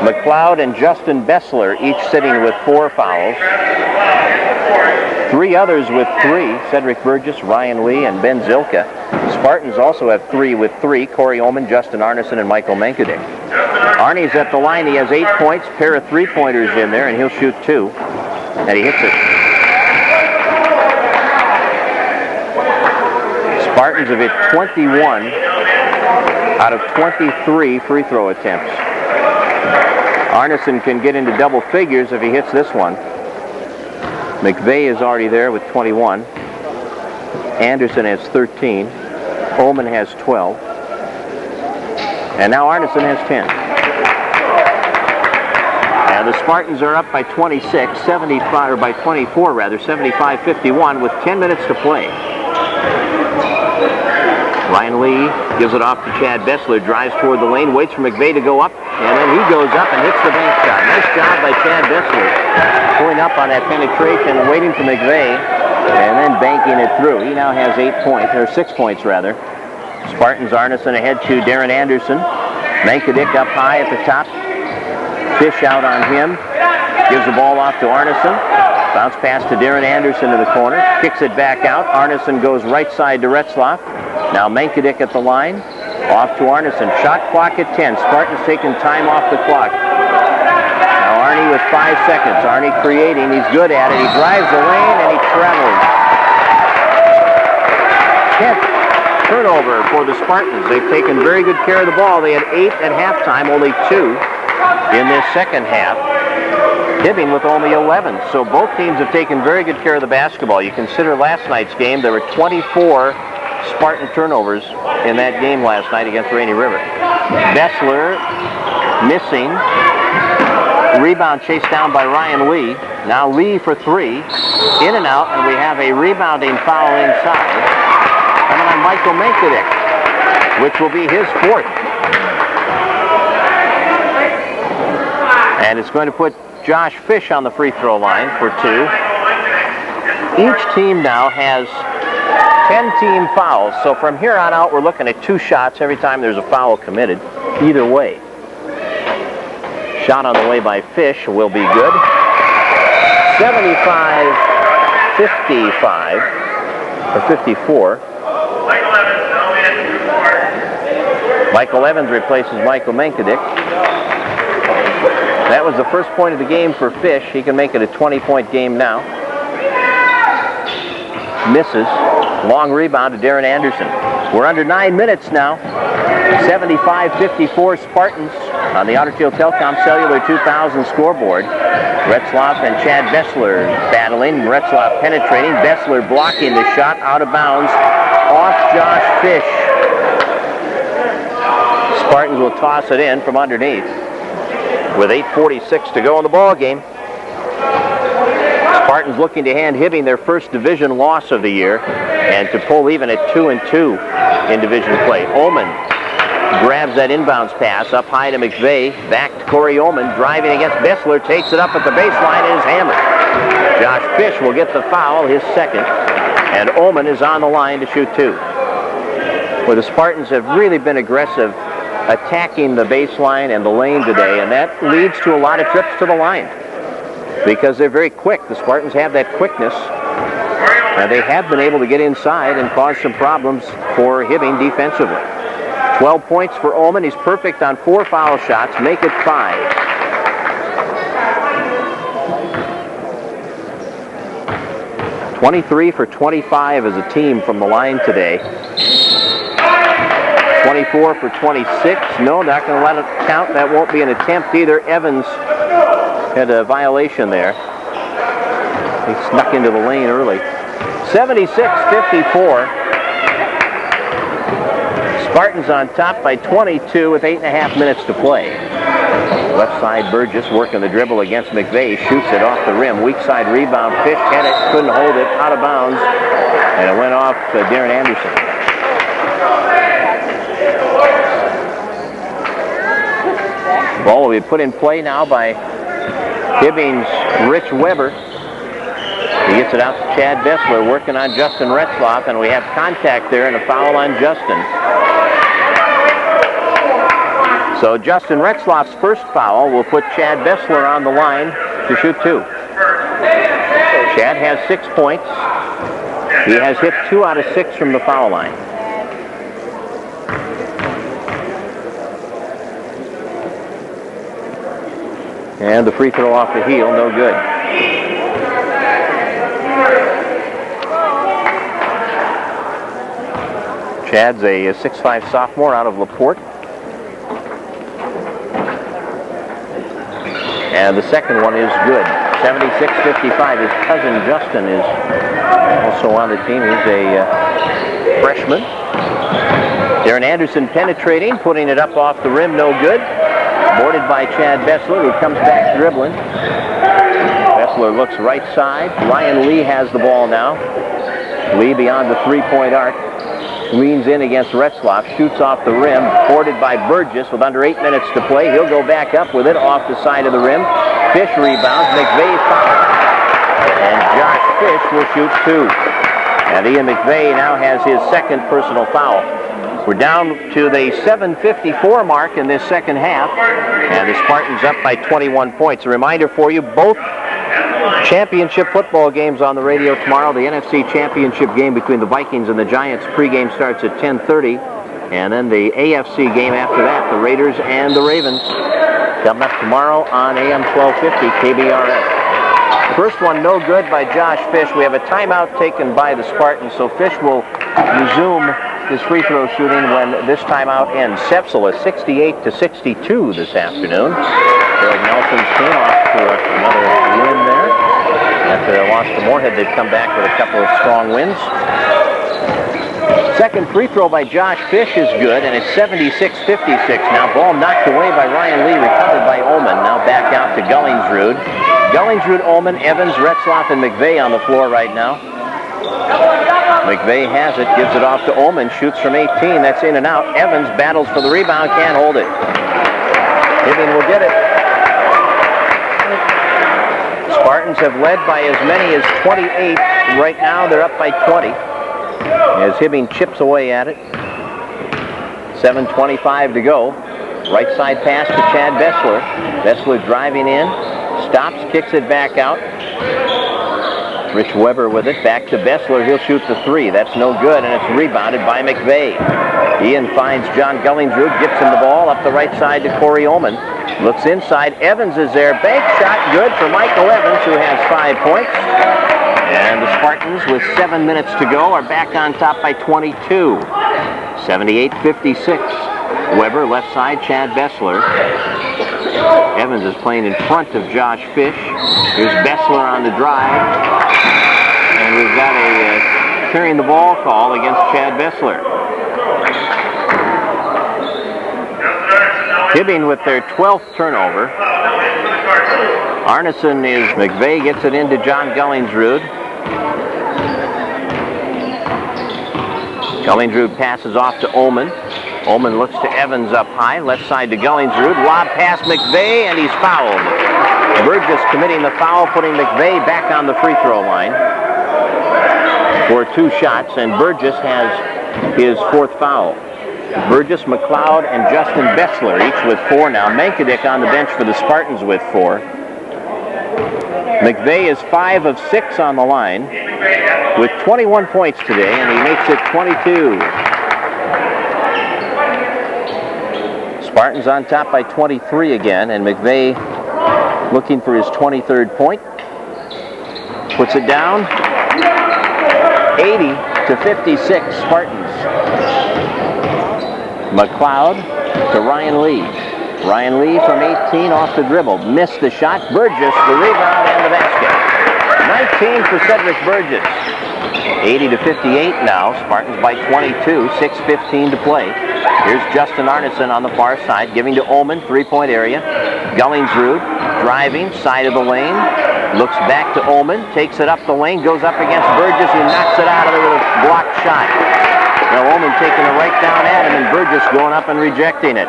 McLeod and Justin Bessler each sitting with 4 fouls. 3 others with 3, Cedric Burgess, Ryan Lee, and Ben Zilka. Spartans also have 3 with 3, Corey Ullman, Justin Arneson, and Michael Mankadick. Arnie's at the line. He has 8 points, pair of 3-pointers in there, and he'll shoot 2. And he hits it. Spartans have hit 21 out of 23 free throw attempts. Arneson can get into double figures if he hits this one. McVeigh is already there with 21. Anderson has 13. Ullman has 12. And now Arneson has 10. And the Spartans are up by 26, 75, or by 24 rather, 75-51 with 10 minutes to play. Ryan Lee gives it off to Chad Bessler, drives toward the lane, waits for McVeigh to go up, and then he goes up and hits the bank shot. Nice job by Chad Bessler, pulling up on that penetration, waiting for McVeigh, and then banking it through. He now has 8 points, or 6 points rather. Spartans Arneson ahead to Darren Anderson. Mankadick up high at the top. Fish out on him. Gives the ball off to Arneson. Bounce pass to Darren Anderson to the corner. Kicks it back out. Arneson goes right side to Retzlaff. Now Mankadick at the line. Off to Arneson. Shot clock at 10. Spartans taking time off the clock. Now Arnie with 5 seconds. Arnie creating. He's good at it. He drives the lane and he travels. 10th turnover for the Spartans. They've taken very good care of the ball. They had 8 at halftime, only 2 in this second half. Hibbing with only 11. So both teams have taken very good care of the basketball. You consider last night's game, there were 24 Spartan turnovers in that game last night against Rainy River. Bessler missing. Rebound chased down by Ryan Lee. Now Lee for three. In and out, and we have a rebounding foul inside. Coming on Michael Mankiewicz, which will be his fourth. And it's going to put Josh Fish on the free throw line for two. Each team now has 10 team fouls, so from here on out we're looking at 2 shots every time there's a foul committed, either way. Shot on the way by Fish will be good. 75-55, or 54. Michael Evans replaces Michael Mankiewicz. That was the first point of the game for Fish. He can make it a 20-point game now. Misses. Long rebound to Darren Anderson. We're under 9 minutes now. 75-54 Spartans on the Otter Tail Telecom Cellular 2000 scoreboard. Retzlaff and Chad Bessler battling. Retzlaff penetrating. Bessler blocking the shot out of bounds off Josh Fish. Spartans will toss it in from underneath with 8:46 to go in the ball game. Spartans looking to hand Hibbing their first division loss of the year and to pull even at 2-2 in division play. Ullman grabs that inbounds pass up high to McVeigh. Back to Corey Ullman, driving against Bessler, takes it up at the baseline and is hammered. Josh Fish will get the foul, his second, and Ullman is on the line to shoot two. Well, the Spartans have really been aggressive attacking the baseline and the lane today, and that leads to a lot of trips to the line because they're very quick. The Spartans have that quickness, and they have been able to get inside and cause some problems for Hibbing defensively. 12 points for Ullman. He's perfect on 4 foul shots. Make it 5. (23 for 25 as a team from the line today. 24 for 26. No, not going to let it count. That won't be an attempt either. Evans had a violation there. He snuck into the lane early. 76-54. Spartans on top by 22 with 8.5 minutes to play. Left side Burgess working the dribble against McVeigh. Shoots it off the rim. Weak side rebound. Fish had it. Couldn't hold it. Out of bounds. And it went off Darren Anderson. Ball will be put in play now by Hibbing's Rich Weber. He gets it out to Chad Bessler working on Justin Retzlaff, and we have contact there and a foul on Justin. So Justin Retzlaff's first foul will put Chad Bessler on the line to shoot two. Chad has 6 points. He has hit 2 out of 6 from the foul line. And the free throw off the heel, no good. Chad's a 6'5" sophomore out of LaPorte. And the second one is good. 76-55. His cousin Justin is also on the team. He's a freshman. Darren Anderson penetrating, putting it up off the rim, no good. Boarded by Chad Bessler, who comes back dribbling. Bessler looks right side. Ryan Lee has the ball now. Lee beyond the three-point arc. Leans in against Retzlaff, shoots off the rim, boarded by Burgess with under 8 minutes to play. He'll go back up with it off the side of the rim. Fish rebounds, McVeigh fouls. And Josh Fish will shoot two. And Ian McVeigh now has his second personal foul. We're down to the 7:54 mark in this second half, and the Spartans up by 21 points. A reminder for you, both championship football games on the radio tomorrow. The NFC championship game between the Vikings and the Giants pregame starts at 10:30, and then the AFC game after that, the Raiders and the Ravens, coming up tomorrow on AM 1250 KBRS. First one no good by Josh Fish. We have a timeout taken by the Spartans, so Fish will resume his free throw shooting when this timeout ends. Sepsel is 68-62 this afternoon. Harold Nelson's team off to another win there. After they lost to Moorhead, they've come back with a couple of strong wins. Second free throw by Josh Fish is good, and it's 76-56 now. Ball knocked away by Ryan Lee, recovered by Ullman. Now back out to Gullingsrud. Gullingsrud, Ullman, Evans, Retzlaff, and McVeigh on the floor right now. McVeigh has it, gives it off to Ullman, shoots from 18. That's in and out. Evans battles for the rebound, can't hold it. Hibbing will get it. Spartans have led by as many as 28. Right now they're up by 20. As Hibbing chips away at it. 7:25 to go. Right side pass to Chad Bessler. Bessler driving in. Stops, kicks it back out. Rich Weber with it. Back to Bessler. He'll shoot the three. That's no good, and it's rebounded by McVeigh. Ian finds John Gullingsrud. Gets him the ball up the right side to Corey Ullman. Looks inside. Evans is there. Bank shot good for Michael Evans, who has 5 points. And the Spartans, with 7 minutes to go, are back on top by 22. 78-56. Weber, left side, Chad Bessler. Evans is playing in front of Josh Fish. Here's Bessler on the drive. And we've got a carrying the ball call against Chad Bessler. Hibbing with their 12th turnover. Arneson is, McVeigh gets it into John Gullingsrud. Gullingsrud passes off to Ullman. Ullman looks to Evans up high, left side to Gullingsrud. Lob past McVeigh, and he's fouled. Burgess committing the foul, putting McVeigh back on the free throw line for 2 shots, and Burgess has his 4th foul. Burgess, McLeod, and Justin Bessler, each with 4 now. Mankiewicz on the bench for the Spartans with 4. McVeigh is 5 of 6 on the line with 21 points today, and he makes it 22. Spartans on top by 23 again, and McVeigh looking for his 23rd point. Puts it down. 80-56 Spartans. McLeod to Ryan Lee. Ryan Lee from 18 off the dribble. Missed the shot. Burgess, the rebound and the basket. 19 for Cedric Burgess. 80-58 now. Spartans by 22. 6:15 to play. Here's Justin Arneson on the far side, giving to Ullman, 3-point area. Gullingsrud driving, side of the lane. Looks back to Ullman, takes it up the lane, goes up against Burgess, who knocks it out of there with a blocked shot. Now Ullman taking it right down at him, and Burgess going up and rejecting it.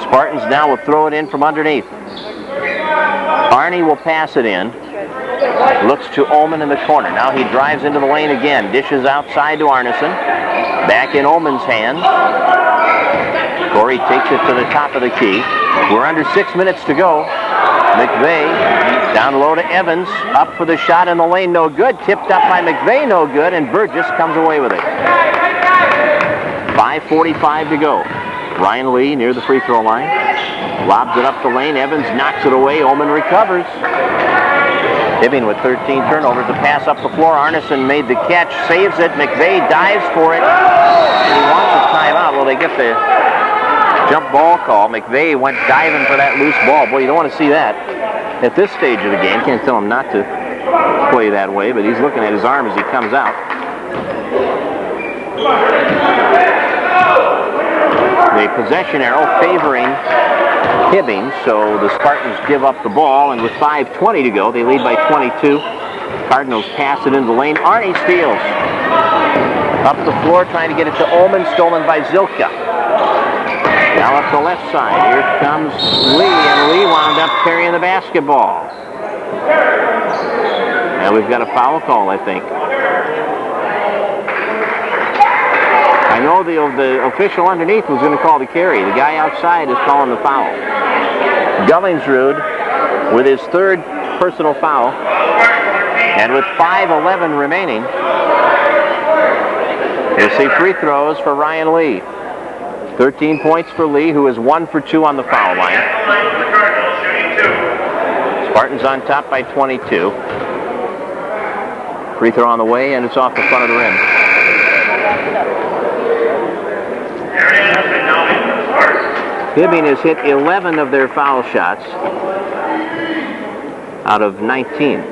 Spartans now will throw it in from underneath. Arnie will pass it in. Looks to Ullman in the corner. Now he drives into the lane again. Dishes outside to Arneson. Back in Ullman's hands. Corey takes it to the top of the key. We're under 6 minutes to go. McVeigh down low to Evans. Up for the shot in the lane, no good. Tipped up by McVeigh, no good. And Burgess comes away with it. 5:45 to go. Ryan Lee near the free throw line. Lobs it up the lane. Evans knocks it away. Ullman recovers. Hibbing with 13 turnovers. The pass up the floor. Arneson made the catch. Saves it. McVeigh dives for it. And he wants his timeout. Well, they get the jump ball call. McVeigh went diving for that loose ball. Boy, you don't want to see that at this stage of the game. Can't tell him not to play that way, but he's looking at his arm as he comes out. The possession arrow favoring Hibbing, so the Spartans give up the ball, and with 5:20 to go, they lead by 22. Cardinals pass it into the lane. Arnie steals. Up the floor, trying to get it to Ullman, stolen by Zilka. Now up the left side, here comes Lee, and Lee wound up carrying the basketball. Now we've got a foul call, I think. I know the official underneath was going to call the carry. The guy outside is calling the foul. Gullingsrud with his 3rd personal foul, and with 5:11 remaining, you'll see free throws for Ryan Lee. 13 points for Lee, who is 1 for 2 on the foul line. Spartans on top by 22. Free throw on the way, and it's off the front of the rim. Hibbing has hit 11 of their foul shots out of 19.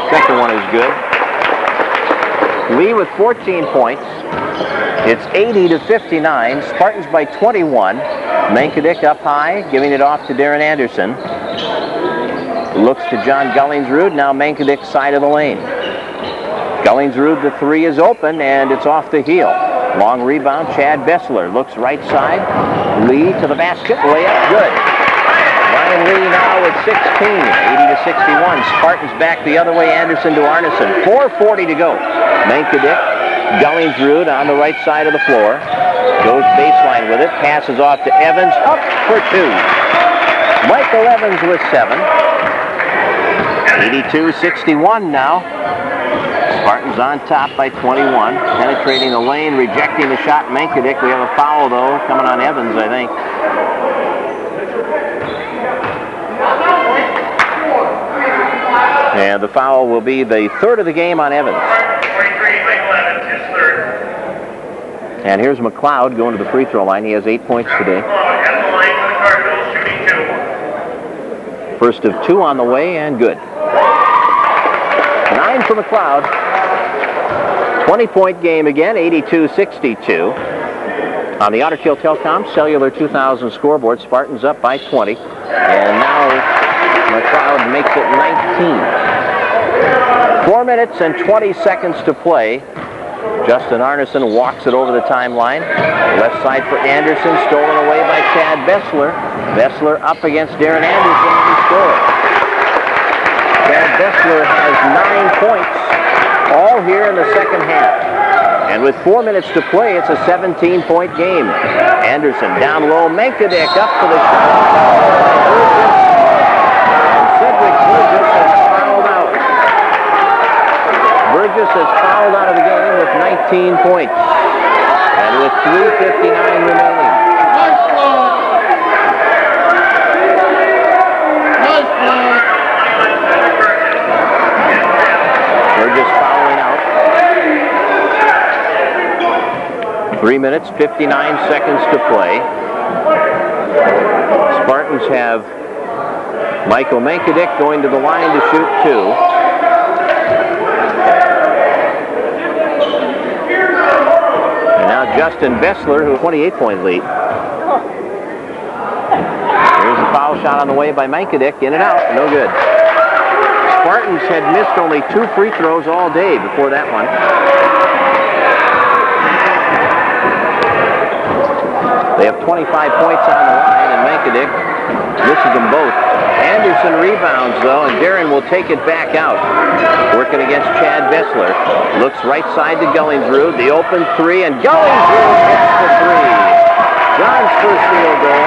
Second one is good. Lee with 14 points. It's 80-59. Spartans by 21. Mankadick up high, giving it off to Darren Anderson. Looks to John Gullingsrud. Now Mankadick side of the lane. Gullingsrud, the three is open, and it's off the heel. Long rebound, Chad Bessler looks right side. Lee to the basket, layup, good. Ryan Lee now with 16, 80-61. Spartans back the other way, Anderson to Arneson. 4:40 to go. Mankadick, Gullingsrud on the right side of the floor. Goes baseline with it, passes off to Evans, up for two. Michael Evans with 7. 82-61 now. Spartans on top by 21. Penetrating the lane, rejecting the shot. Mankadick. We have a foul, though, coming on Evans, I think. And the foul will be the third of the game on Evans. 23, Michael Evans, his third. And here's McLeod going to the free throw line. He has 8 points today. At the line for the Cardinals, shooting 2. First of 2 on the way, and good. 9 for McLeod. 20-point game again, 82-62. On the Otter Kill Telecom Cellular 2000 scoreboard, Spartans up by 20. And now McLeod makes it 19. 4 minutes and 20 seconds to play. Justin Arneson walks it over the timeline. Left side for Anderson, stolen away by Chad Bessler. Bessler up against Darren Anderson, and he scores. Chad Bessler has 9 points, all here in the second half. And with 4 minutes to play, it's a 17-point game. Anderson down low, Mankadick up for the shot. And Cedric Burgess has fouled out. Burgess has fouled out of the game with 19 points. And with 3:59 remaining. Burgess fouling out. 3 minutes, 59 seconds to play. Spartans have Michael Mankadick going to the line to shoot 2. And now Justin Bessler, who has a 28-point lead. Here's a foul shot on the way by Mankadick. In and out, no good. Spartans had missed only 2 free throws all day before that one. They have 25 points on the line, and Mankadick misses them both. Anderson rebounds, though, and Darren will take it back out. Working against Chad Bessler. Looks right side to Gullingsrud. The open 3, and Gullingsrud hits the 3. John's first field goal.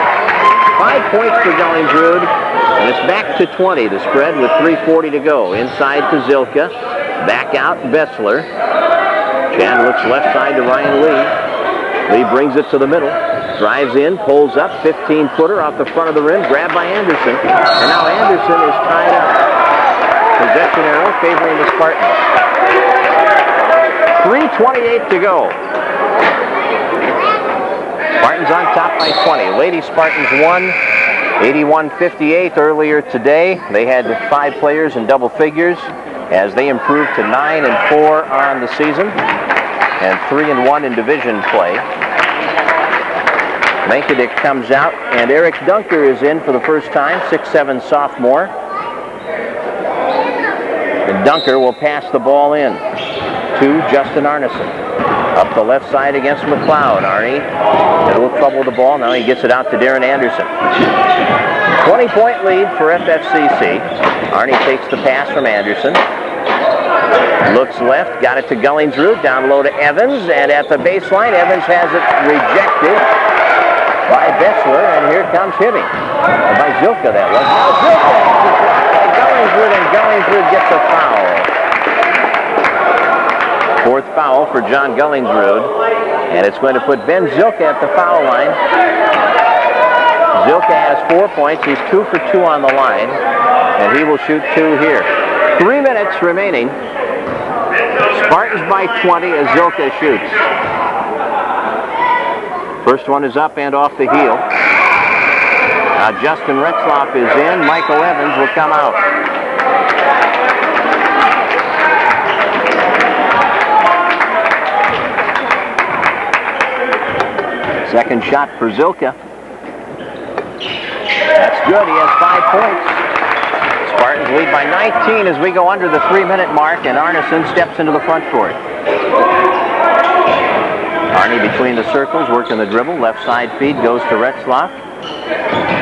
5 points for Gullingsrud, and it's back to 20, the spread with 3:40 to go. Inside to Zilka. Back out, Bessler. Chad looks left side to Ryan Lee. Lee brings it to the middle. Drives in, pulls up, 15-footer off the front of the rim, grabbed by Anderson. And now Anderson is tied up. Possession arrow favoring the Spartans. 3:28 to go. Spartans on top by 20. Lady Spartans won 81-58 earlier today. They had 5 players in double figures as they improved to 9-4 on the season and 3-1 in division play. Mankadick comes out, and Eric Dunker is in for the first time, 6'7" sophomore. And Dunker will pass the ball in to Justin Arneson. Up the left side against McLeod. Arnie had a little trouble with the ball. Now he gets it out to Darren Anderson. 20-point lead for FFCC. Arnie takes the pass from Anderson. Looks left, got it to Gullingsrud, down low to Evans, and at the baseline, Evans has it rejected by Bessler, and here comes Hibbing. By Zilka, that was. Now Zilka has it blocked by Gullingsrud, and Gullingsrud gets a foul. 4th foul for John Gullingsrud, and it's going to put Ben Zilka at the foul line. Zilka has 4 points. He's 2 for 2 on the line, and he will shoot 2 here. 3 minutes remaining. Spartans by 20 as Zilka shoots. First one is up and off the heel. Justin Retzlaff is in. Michael Evans will come out. Second shot for Zilka. That's good. He has 5 points. Spartans lead by 19 as we go under the 3-minute mark, and Arneson steps into the front court. Arnie between the circles, working the dribble. Left side feed goes to Retzlaff.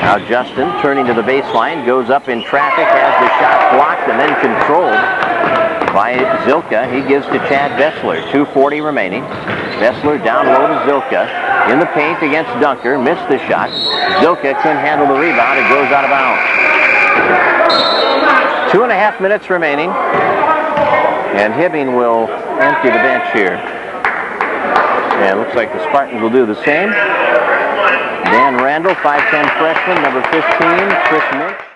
Now Justin turning to the baseline, goes up in traffic, has the shot blocked and then controlled by Zilka. He gives to Chad Vessler. 2:40 remaining. Vessler down low to Zilka. In the paint against Dunker. Missed the shot. Zilka couldn't handle the rebound. It goes out of bounds. 2.5 minutes remaining. And Hibbing will empty the bench here. And it looks like the Spartans will do the same. Dan Randall, 5'10 freshman, number 15, Chris Minch.